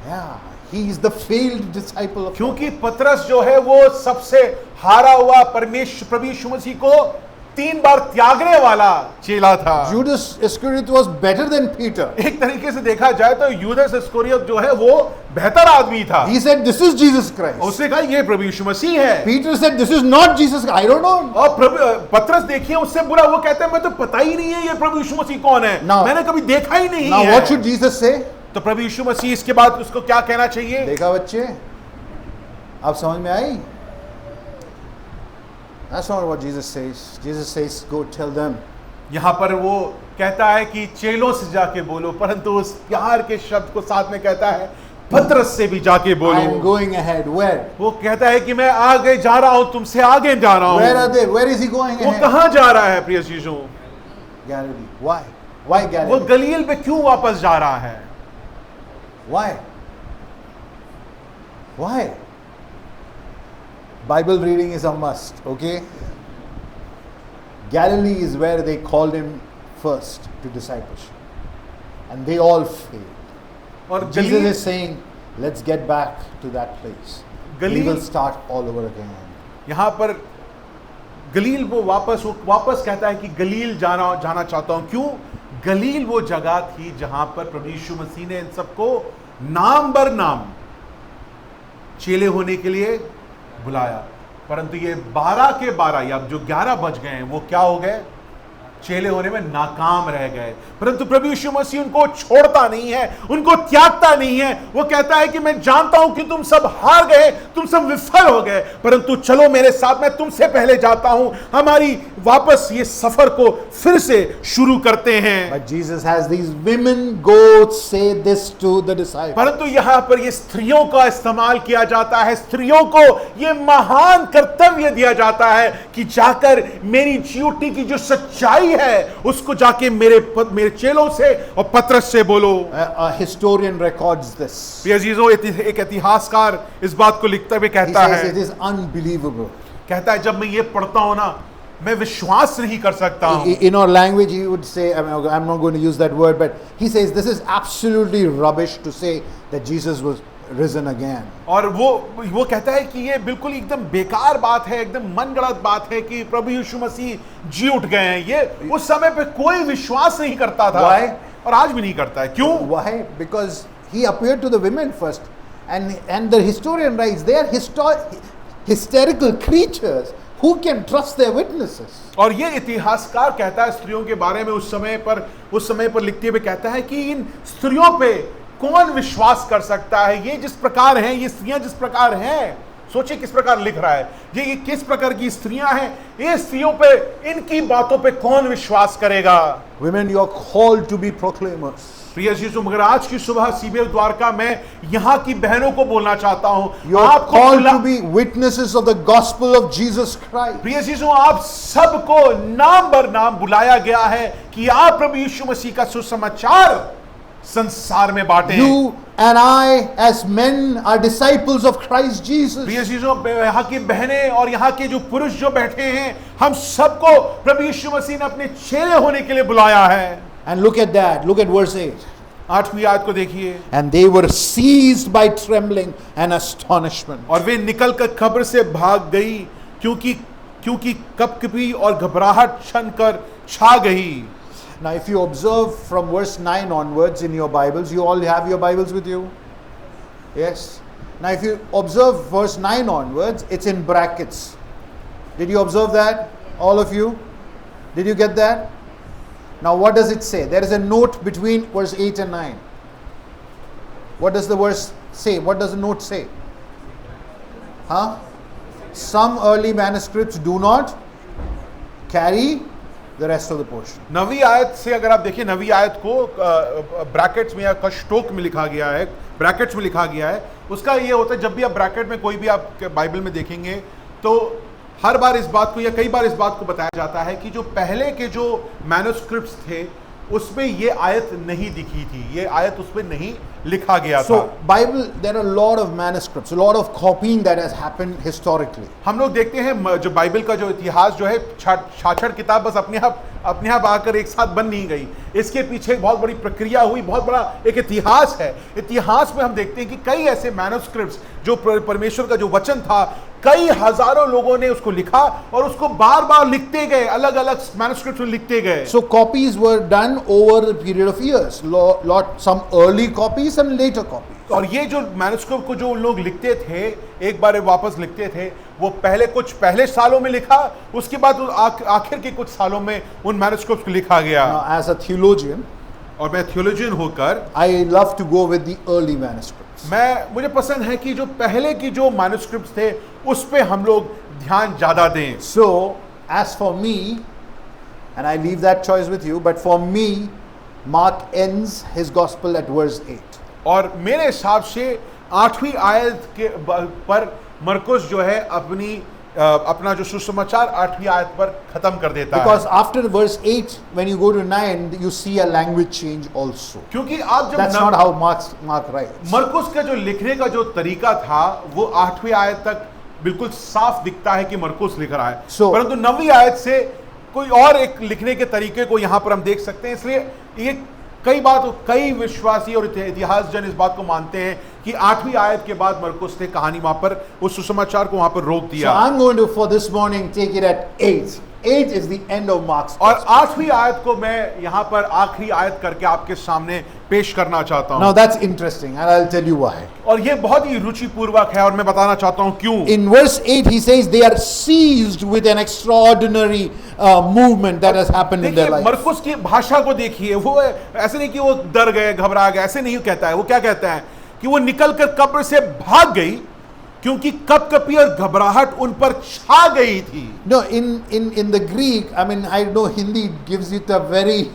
Yeah, he is the failed disciple of God. क्योंकि पतरस जो है वो सबसे हारा हुआ प्रभु यीशु मसीह को 3 बार त्यागने वाला चेला था। Judas Iscariot was better than Peter. एक तरीके से देखा जाए तो यूदास इस्करियोत जो है वो बेहतर आदमी था। He said, this is Jesus Christ. उसने कहा ये प्रभु यीशु मसीह है। Peter said, this is not Jesus Christ. I don't know. और पतरस देखिए उससे बुरा, वो कहता है मैं तो पता ही नहीं है ये प्रभु यीशु मसीह कौन है। Now- मैंने कभी देखा ही नहीं Now है। what should Jesus say? तो प्रभु यीशु मसीह इसके बाद उसको क्या कहना चाहिए? देखा बच्चे, अब समझ में आई? That's not what Jesus says. Jesus says, go tell them. यहाँ पर वो कहता है कि चेलों से जाके बोलो, परंतु उस प्यार के शब्द को साथ में कहता है पतरस से भी जाके I am बोलो। going ahead. Where? वो कहता है कि मैं आगे जा रहा हूं, तुमसे आगे जा रहा Where are हूं। they? Where is he going वो ahead? कहां जा रहा है प्रिय चीजों? Galilee. Why? Why वो Galilee? गलील पे क्यों वापस जा रहा है? Why? Why? Bible reading is a must, okay? Galilee is where they called him first to discipleship. And they all failed. और Jesus Galilee is saying, let's get back to that place. We Galilee will start all over again. यहाँ पर गलील वो वापस कहता है कि गलील जाना चाहता हूं। क्यों? गलील वो जगह थी जहां पर प्रभु यीशु मसीह ने इन सबको नाम बर नाम चेले होने के लिए बुलाया, परंतु ये 12 के 12 या जो 11 बज गए हैं वो क्या हो गए? चेले होने में नाकाम रह गए। परंतु प्रभु यीशु मसीह उनको छोड़ता नहीं है, उनको त्यागता नहीं है। वो कहता है कि मैं जानता हूं कि तुम सब हार गए, तुम सब विफल हो गए, परंतु चलो मेरे साथ, मैं तुमसे पहले जाता हूं। हमारी वापस ये सफर को फिर से शुरू करते हैं। But Jesus has these women go say this to the disciples. परंतु यहां पर ये स्त्रियों का इस्तेमाल किया जाता है। स्त्रियों को ये महान कर्तव्य दिया जाता है कि जाकर मेरी ड्यूटी की जो सच्चाई है उसको जाके मेरे चेलों से और पतरस से बोलो। A historian records this. प्रिय अजीजों, एक इतिहासकार इस बात को लिखते हुए He कहता says है, it is unbelievable. कहता है जब मैं ये पढ़ता हूं ना, मैं विश्वास नहीं कर सकता हूं। In our language, he would say, I'm not going to use that word, but he says this is absolutely rubbish to say that Jesus was risen again. और वो कहता है कि ये बिल्कुल एकदम बेकार बात है, एकदम मनगढ़ंत बात है कि प्रभु यीशु मसीह जी उठ गए हैं। ये उस समय पे कोई विश्वास नहीं करता था। Why? और आज भी नहीं करता है। क्यों? Why? Because he appeared to the women first, and the historian writes they are hysterical creatures who can trust their witnesses. और ये इतिहासकार कहता है स्त्रियों के बारे में उस समय पर लिखते हुए कहता है कि इन स्त्रियों पे कौन विश्वास कर सकता है? ये जिस प्रकार हैं, ये स्त्रियां जिस प्रकार हैं, सोचिए किस प्रकार लिख रहा है, ये किस प्रकार की स्त्रियां हैं, ये स्त्रियों पे, इनकी बातों पे कौन विश्वास करेगा। Women, you are called to be proclaimers. प्रिय यीशु, मगर आज की सुबह सीबीएल द्वारका में यहाँ की बहनों को बोलना चाहता हूँ, You are called to be witnesses of the gospel of Jesus Christ. प्रिय यीशु, आप सबको नाम बर नाम बुलाया गया है कि आप प्रभु यीशु मसीह का सुसमाचार संसार में बांटें। You and I, as men, are disciples of Christ Jesus. प्रिय यीशु, यहाँ की बहनें और यहाँ के जो पुरुष जो बैठे हैं, हम सबको प्रभु यीशु मसीह ने अपने चेले होने के लिए बुलाया है। And look at that. Look at verse 8. 8वीं आयत को देखिए। And they were seized by trembling and astonishment. और वे निकल कर कब्र से भाग गई, क्योंकि कपकपी और घबराहट छन कर छा गई। Now, if you observe from verse 9 onwards in your Bibles, you all have your Bibles with you? Yes? Now, if you observe verse 9 onwards, it's in brackets. Did you observe that? All of you? Did you get that? Now, what does it say? There is a note between verse 8 and 9. What does the verse say? What does the note say? Huh? Some early manuscripts do not carry the rest of the portion. 9वीं आयत से अगर आप देखिए, 9वीं आयत को ब्रैकेट्स में या कष्टोक में लिखा गया है, ब्रैकेट्स में लिखा गया है। उसका ये होता है, जब भी आप ब्रैकेट में कोई भी आप बाइबल में देखेंगे तो हर बार इस बात को या कई बार इस बात को बताया जाता है कि जो पहले के जो मैन्युस्क्रिप्ट्स थे उसमें ये आयत नहीं दिखी थी, ये आयत उसमें नहीं लिखा गया था। So Bible, there are a lot of manuscripts, a lot of copying that has happened historically. हम लोग देखते हैं जो बाइबल का जो इतिहास जो है, छाछड़ किताब बस अपने आप आकर एक साथ बन नहीं गई, इसके पीछे एक बहुत बड़ी प्रक्रिया हुई, बहुत बड़ा एक इतिहास है। इतिहास में हम देखते हैं कि कई ऐसे मैन्युस्क्रिप्ट्स जो परमेश्वर का जो वचन था, कई हजारों लोगों ने उसको लिखा और उसको बार बार लिखते गए, अलग अलग मैन्युस्क्रिप्ट्स में लिखते गए। So copies were done over a period of years. Some early copies and later copies. और ये जो मैन्युस्क्रिप्ट को जो लोग लिखते थे, एक बार वापस लिखते थे, वो पहले सालों में लिखा, उसके बाद आखिर के कुछ सालों में उन मैन्युस्क्रिप्ट्स को लिखा गया। Now, as a theologian, और मैं थियोलॉजियन होकर I love to go with the early manuscripts. मुझे पसंद है कि जो पहले की जो मैन्युस्क्रिप्ट्स थे उस पे हम लोग ध्यान ज्यादा दें। So, as for me, and I leave that choice with you, but for me, Mark ends his gospel at verse 8. और मेरे हिसाब से 8वीं आयत के पर मरकुस जो है अपना जो सुसमाचार 8वीं आयत पर खत्म कर देता है। Because after verse 8, when you go to 9, you see a language change also. क्योंकि आप जब That's not how Mark writes. मरकुस का जो लिखने का जो तरीका था वो 8वीं आयत तक बिल्कुल साफ दिखता है कि मरकुस लिख रहा है, परंतु 9वीं आयत से कोई और एक लिखने के तरीके को यहाँ पर हम देख सकते हैं। इसलिए ये कई विश्वासी और इतिहास जन इस बात को मानते हैं कि 8वीं आयत के बाद मरकुस ने कहानी वहां पर उस सुसमाचार को वहां पर रोक दिया। So I'm going to, for this morning, take it at 8. 8 is the end of Mark's और gospel. 8वीं आयत को मैं यहाँ पर आखिरी आयत करके आपके सामने पेश करना चाहता हूँ। Now that's interesting, and I'll tell you why. और ये बहुत ही रुचिपूर्वक है और मैं बताना चाहता हूँ क्यों। In verse 8, he says they are seized with an extraordinary movement that has happened in their देखिए, life. मरकुस की भाषा को देखिए, वो ऐसे नहीं कि वो डर गए, घबरा गए, ऐसे नहीं कहता है। वो क्या कहता है कि वो निकलकर कब्र से भाग गई, क्योंकि कपकपी और घबराहट उन पर छा गई थी। No, in the Greek, I mean, I know Hindi gives it a very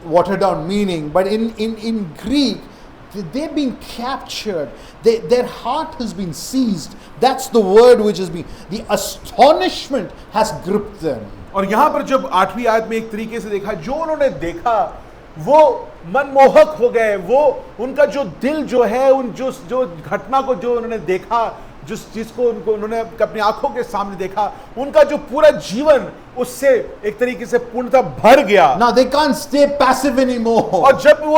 watered down meaning, but in Greek, they're being captured. Their heart has been seized. That's the word which has been. The astonishment has gripped them. और यहाँ पर जब 8वीं आयत में एक तरीके से देखा, जो उन्होंने देखा वो मनमोहक हो गए। वो उनका जो दिल जो है, उन जो घटना को जो उन्होंने देखा, जिसको उन्होंने अपनी आंखों के सामने देखा, उनका जो पूरा जीवन उससे एक तरीके से पूर्णतः भर गया। Now they can't stay passive anymore. और जब वो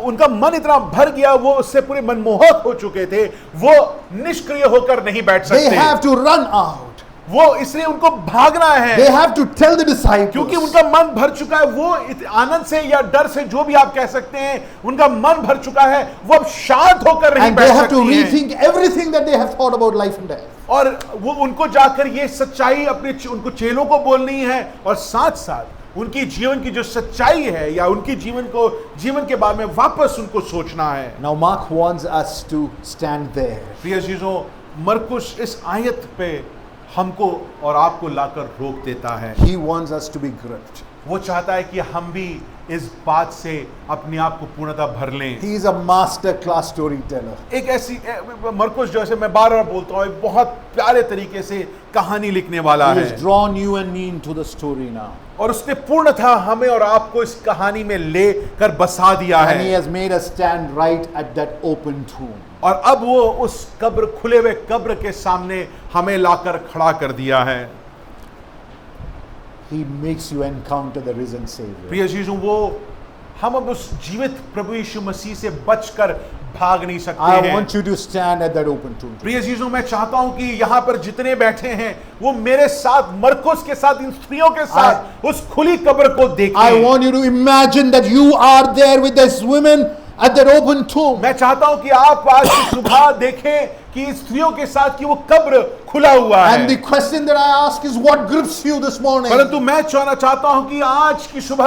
उनका मन इतना भर गया, वो उससे पूरे मनमोहक हो चुके थे, वो निष्क्रिय होकर नहीं बैठ सकते। They have to run out. वो इसलिए उनको भागना है। They have to tell the disciples. क्योंकि उनका मन भर चुका है। वो आनंद से या डर से, जो भी आप कह सकते हैं, उनका मन भर चुका है। वो अब शांत होकर नहीं And बैठ they have to सकती हैं। rethink everything that they have thought about life and death. और वो उनको जाकर ये सच्चाई उनको चेलों को बोलनी है, और साथ साथ उनकी जीवन की जो सच्चाई है या उनकी जीवन के बारे में वापस उनको सोचना है। Now Mark wants us to stand there. प्रिय चीजों, मरकुस इस आयत पे हमको और आपको लाकर रोक देता है। He wants us to be gripped. वो चाहता है कि हम भी इस बात से अपने आप को पूर्णतः भर लें। He is a master class storyteller. एक ऐसी मरकुस जो ऐसे मैं बार बार बोलता हूँ, एक बहुत प्यारे तरीके से कहानी लिखने वाला He है has drawn you and me into the story now. और उसने पूर्णतः हमें और आपको इस कहानी में लेकर बसा दिया And he है। has made us stand right at that open tomb. और अब वो उस कब्र, खुले हुए कब्र के सामने हमें लाकर खड़ा कर दिया है। He makes you encounter the risen Savior. प्रिय चीजों, वो हम अब उस जीवित प्रभु यीशु मसीह से बचकर भाग नहीं सकते I हैं। want you to stand at that open tomb. प्रिय चीजों, मैं चाहता हूं कि यहाँ पर जितने बैठे हैं वो मेरे साथ, मरकुस के साथ, इन स्त्रियों के साथ उस खुली कब्र को देखें। I want you to imagine that you are there with these women at that open tomb. मैं चाहता हूं कि आप आज की सुबह देखें कि स्त्रियों के साथ कि वो कब्र खुला हुआ And the है। question that I ask is, what grips you this morning? परंतु मैं चाहता हूं कि आज की सुबह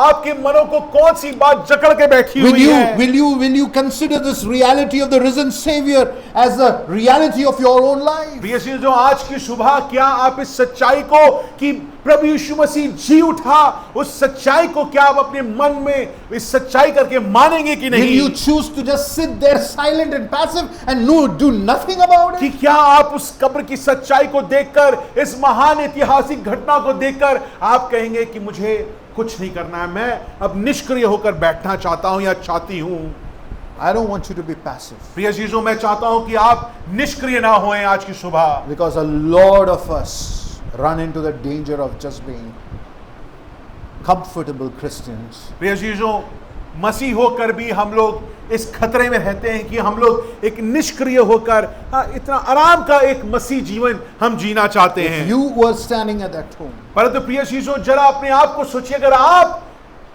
आपके मनों को कौन सी बात जकड़ के बैठी हुई है। Will you consider this reality of the risen Savior as the reality of your own life? प्रिय चीजों, आज की सुबह क्या आप इस सच्चाई को कि प्रभु यीशु मसीह जी उठा, उस सच्चाई को क्या आप अपने मन में इस सच्चाई करके मानेंगे कि Will नहीं? you choose to just sit there silent and passive and do nothing about कि it? क्या आप उस कब्र की सच्चाई को देखकर, इस महान ऐतिहासिक घटना को देखकर आप कहेंगे कि मुझे कुछ नहीं करना है, मैं अब निष्क्रिय होकर बैठना चाहता हूं या चाहती हूं? I don't want you to be passive, प्रिय चीजों, मैं चाहता हूं कि आप निष्क्रिय ना होएं आज की सुबह, because a lot of us run into the danger of just being comfortable Christians. प्रिय चीजों, मसीह होकर भी हम लोग इस खतरे में रहते हैं कि हम लोग एक निष्क्रिय होकर इतना आराम का एक मसीह जीवन हम जीना चाहते If हैं। you were standing at that tomb, परंतु प्रिय चीजों, जरा अपने आप को सोचिए, अगर आप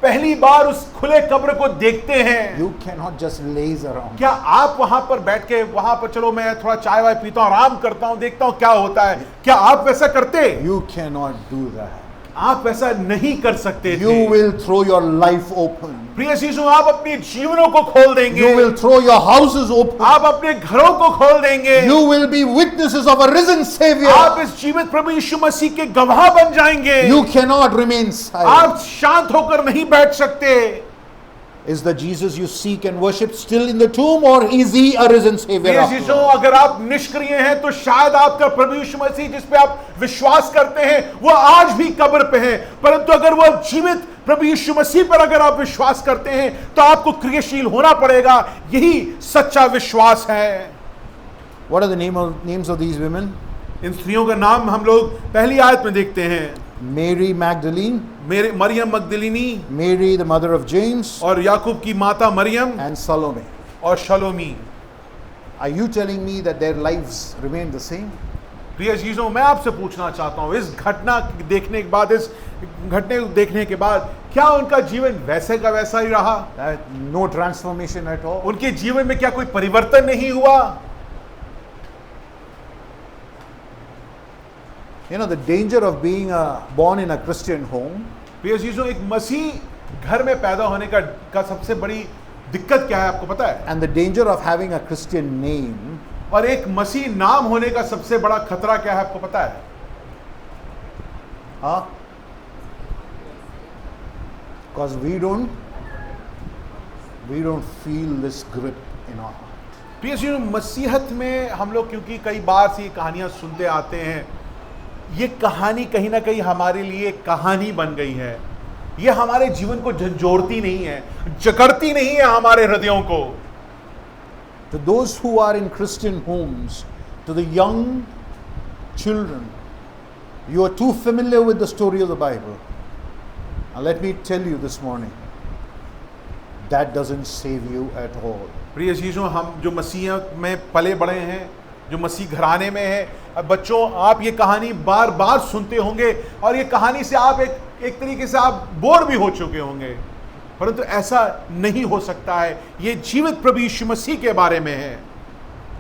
पहली बार उस खुले कब्र को देखते हैं, you cannot just laze around. क्या आप वहां पर बैठ के वहां पर चलो मैं थोड़ा चाय वाय पीता हूं, आराम करता हूं, देखता हूं क्या होता है, क्या आप वैसा करते? You cannot do that. आप वैसा नहीं कर सकते You थे। will throw your life open. प्रिय चीजों, आप अपने जीवनों को खोल देंगे, You will throw your houses open. आप अपने घरों को खोल देंगे, You will be witnesses of a risen Savior. आप इस जीवित प्रभु यीशु मसीह के गवाह बन जाएंगे। You cannot remain silent. आप शांत होकर नहीं बैठ सकते। Is the Jesus you seek and worship still in the tomb, or is he a risen Savior? प्रिय after चीजों, all? अगर आप निष्क्रिय हैं तो शायद आपका प्रभु यीशु मसीह जिस पे आप विश्वास करते हैं वो आज भी कब्र पे है, परंतु अगर वो जीवित प्रभु यीशु मसीह पर अगर आप विश्वास करते हैं तो आपको क्रियाशील होना पड़ेगा। यही सच्चा विश्वास है। What are the names of these women? इन स्त्रियों का नाम हम लोग पहली आयत में देखते हैं। Mary Magdalene, Maryam मगदलिनी Mary the mother of James, और याकूब की माता मरियम and Salome. और Shlomi. Are you telling me that their lives remain the same? प्रिय चीजों, मैं आपसे पूछना चाहता हूं, इस घटना देखने के बाद, इस घटने को देखने के बाद क्या उनका जीवन वैसे का वैसा ही रहा? No transformation at all? उनके जीवन में क्या कोई परिवर्तन नहीं हुआ? You know, the danger of being born in a Christian home प्रिय चीजों, एक मसीह घर में पैदा होने का सबसे बड़ी दिक्कत क्या है आपको पता है? and the danger of having a Christian name और एक मसीह नाम होने का सबसे बड़ा खतरा क्या है आपको पता है? because we don't feel this grip in our heart. प्रिय चीजों, मसीहत में हम लोग क्योंकि कई बार से ये कहानियां सुनते आते हैं, ये कहानी कहीं ना कहीं हमारे लिए कहानी बन गई है। ये हमारे जीवन को झंझोड़ती नहीं है, जकड़ती नहीं है हमारे हृदयों को। To those who are in Christian homes, to the young children, you are too familiar with the story of the Bible. Now let me tell you this morning, that doesn't save you at all. प्रिय चीजों, हम जो मसीह में पले बड़े हैं, जो मसीह घराने में है, अब बच्चों आप ये कहानी बार बार सुनते होंगे और ये कहानी से आप एक तरीके से आप बोर भी हो चुके होंगे, परंतु ऐसा नहीं हो सकता है। ये जीवित प्रभु यीशु मसीह के बारे में है।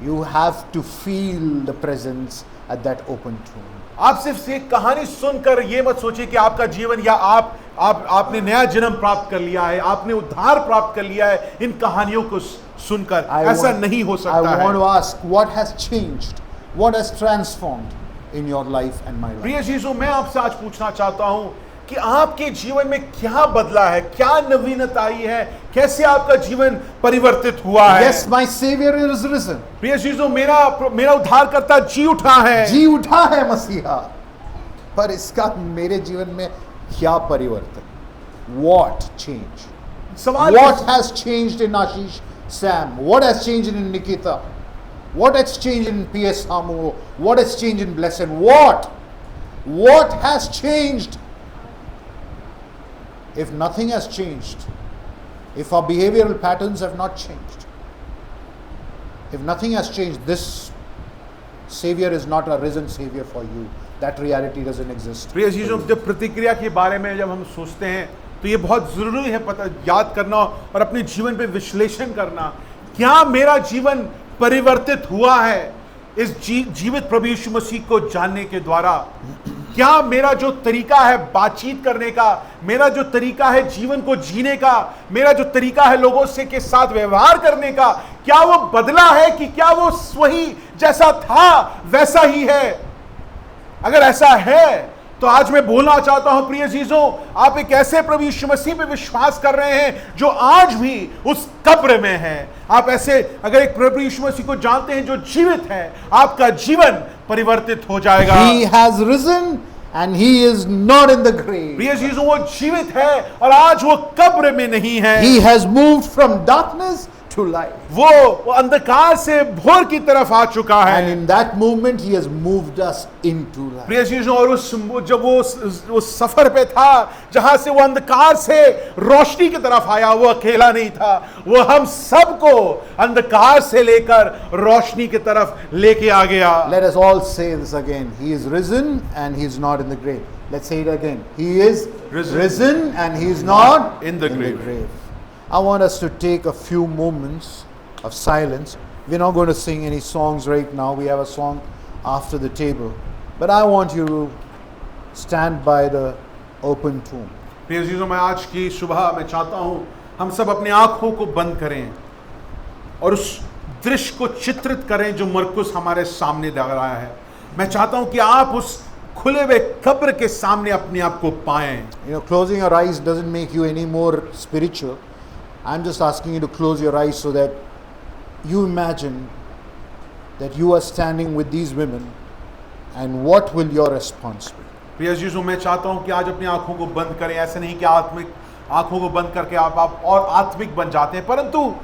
You have to feel the presence at that open tomb. आप सिर्फ ये कहानी सुनकर ये मत सोचिए कि आपका जीवन या आप आपने नया जन्म प्राप्त कर लिया है, आपने उद्धार प्राप्त कर लिया है, इन कहानियों को सुनकर ऐसा नहीं हो सकता I want है। to ask, what has changed? What has transformed in your life and my life? प्रिय चीजों, मैं आपसे आज पूछना चाहता हूं कि आपके जीवन में क्या बदला है, क्या नवीनता आई है, कैसे आपका जीवन परिवर्तित हुआ है। Yes, my Savior is risen. प्रिय चीजों, मेरा उद्धारकर्ता जी उठा है। जी उठा है मसीहा, पर इसका मेरे जीवन में क्या परिवर्तन? What change? सवाल What has changed in Ashish Sam? What has changed in Nikita? What has changed in PS Hamu? What has changed in Blessed? What has changed? If nothing has changed, if our behavioral patterns have not changed, if nothing has changed, this Savior is not a risen Savior for you. That reality doesn't exist. प्रिय चीजों, जब प्रतिक्रिया के बारे में जब हम सोचते हैं तो ये बहुत जरूरी है पता याद करना और अपने जीवन पे विश्लेषण करना, क्या मेरा जीवन परिवर्तित हुआ है इस जीवित प्रभु यीशु मसीह को जानने के द्वारा? क्या मेरा जो तरीका है बातचीत करने का, मेरा जो तरीका है जीवन को जीने का, मेरा जो तरीका है लोगों से के साथ व्यवहार करने का, क्या वो बदला है कि क्या वो वही जैसा था वैसा ही है? अगर ऐसा है तो आज मैं बोलना चाहता हूं प्रिय चीजों, आप एक ऐसे प्रभु यीशु मसीह पे विश्वास कर रहे हैं जो आज भी उस कब्र में है। आप ऐसे अगर एक प्रभु यीशु मसीह को जानते हैं जो जीवित है, आपका जीवन परिवर्तित हो जाएगा। He has risen and he is not in the grave. प्रिय चीजों, वो जीवित है और आज वो कब्र में नहीं है। He has moved from darkness to light. वो अंधकार से भोर की तरफ आ चुका है। And in that movement he has moved us into light. प्रिय चीजों, और जब वो सफर पे था जहां से वो अंधकार से रोशनी की तरफ आया, वो अकेला नहीं था, वो हम सबको अंधकार से लेकर रोशनी की तरफ लेके आ गया। Let us all say this again. He is risen and he is not in the grave. Let's say it again. He is risen and he is not in the grave. I want us to take a few moments of silence. We're not going to sing any songs right now. We have a song after the table. But I want you to stand by the open tomb. प्रिय चीजों, मैं आज की सुबह मैं चाहता हूं हम सब अपनी आंखों को बंद करें और उस दृश्य को चित्रित करें जो मरकुस हमारे सामने दिख रहा है। मैं चाहता हूं कि आप उस खुले हुए कब्र के सामने अपने आप को पाएं। You know, closing your eyes doesn't make you any more spiritual. I'm just asking you to close your eyes so that you imagine that you are standing with these women and what will your response be? प्रिय चीजों, मैं चाहता हूं कि आज अपनी आंखों को बंद करें। ऐसे नहीं कि आंखों को बंद करके आप और आत्मिक बन जाते हैं, परंतु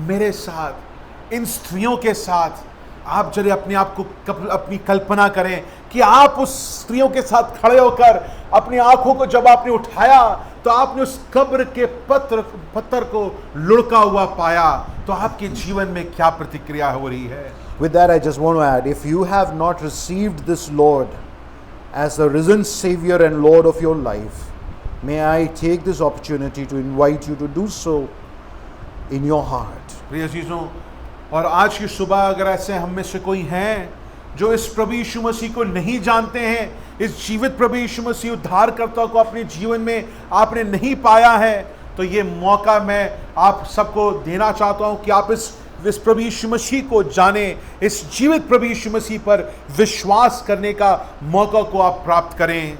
मेरे साथ इन स्त्रियों के साथ आप जरा अपने आप को अपनी कल्पना करें कि आप उस स्त्रियों के साथ खड़े होकर अपनी आंखों को जब आपने उठाया तो आपने उस कब्र के पत्थर को लुढ़का हुआ पाया, तो आपके जीवन में क्या प्रतिक्रिया हो रही है? With that, I just want to add, if you have not received this Lord as the risen Savior and Lord of your life, may I take this opportunity to invite you to do so in your heart. प्रिय चीजों, और आज की सुबह अगर ऐसे हम में से कोई हैं जो इस प्रभु यीशु मसीह को नहीं जानते हैं, इस जीवित प्रभु यीशु मसीह उद्धारकर्ता को अपने जीवन में आपने नहीं पाया है, तो ये मौका मैं आप सबको देना चाहता हूं कि आप इस प्रभु यीशु मसीह को जाने, इस जीवित प्रभु यीशु मसीह पर विश्वास करने का मौका को आप प्राप्त करें।